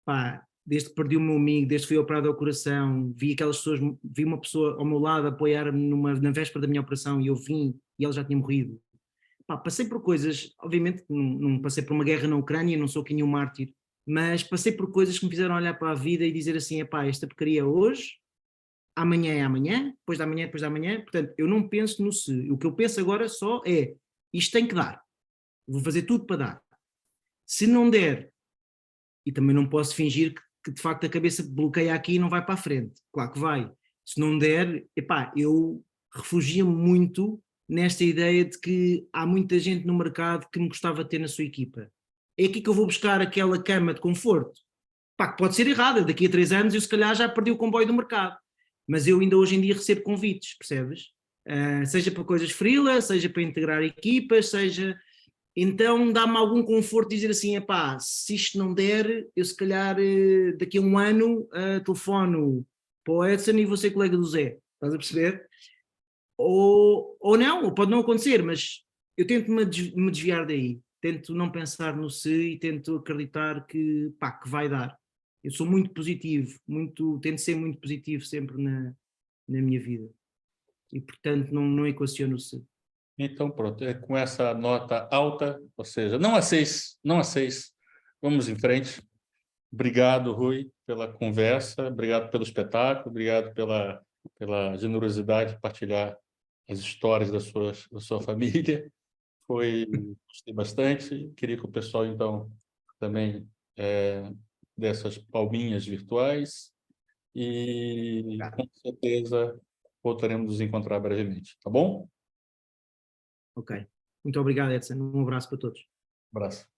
pá, desde que perdi o meu amigo, desde que fui operado ao coração, vi aquelas pessoas, vi uma pessoa ao meu lado apoiar-me na véspera da minha operação e eu vim e ele já tinha morrido. Pá, passei por coisas, obviamente não passei por uma guerra na Ucrânia, não sou aqui nenhum mártir, mas passei por coisas que me fizeram olhar para a vida e dizer assim, epá, esta porcaria é hoje, amanhã é amanhã, depois da amanhã, portanto eu não penso no se, o que eu penso agora só é, isto tem que dar, vou fazer tudo para dar. Se não der, e também não posso fingir que de facto a cabeça bloqueia aqui e não vai para a frente, claro que vai. Se não der, epá, eu refugio-me muito nesta ideia de que há muita gente no mercado que me gostava de ter na sua equipa. É aqui que eu vou buscar aquela cama de conforto. Pá, que pode ser errada, daqui a 3 anos eu se calhar já perdi o comboio do mercado, mas eu ainda hoje em dia recebo convites, percebes? Seja para coisas freela, seja para integrar equipas, seja... Então dá-me algum conforto dizer assim, epá, se isto não der, eu se calhar daqui a 1 ano telefono para o Edson e vou ser colega do Zé, estás a perceber? Ou não, ou pode não acontecer, mas eu tento me desviar daí, tento não pensar no se e tento acreditar que, pá, que vai dar. Eu sou muito positivo, tento ser muito positivo sempre na minha vida e portanto não equaciono o se.
Então, pronto, com essa nota alta, ou seja, não a 6, não a 6, vamos em frente. Obrigado, Rui, pela conversa, obrigado pelo espetáculo, obrigado pela generosidade de partilhar as histórias da sua família. Gostei bastante. Queria que o pessoal, então, também desse as palminhas virtuais e, com certeza, voltaremos a nos encontrar brevemente, tá bom?
Ok. Muito obrigado, Edson. Um abraço para todos.
Um abraço.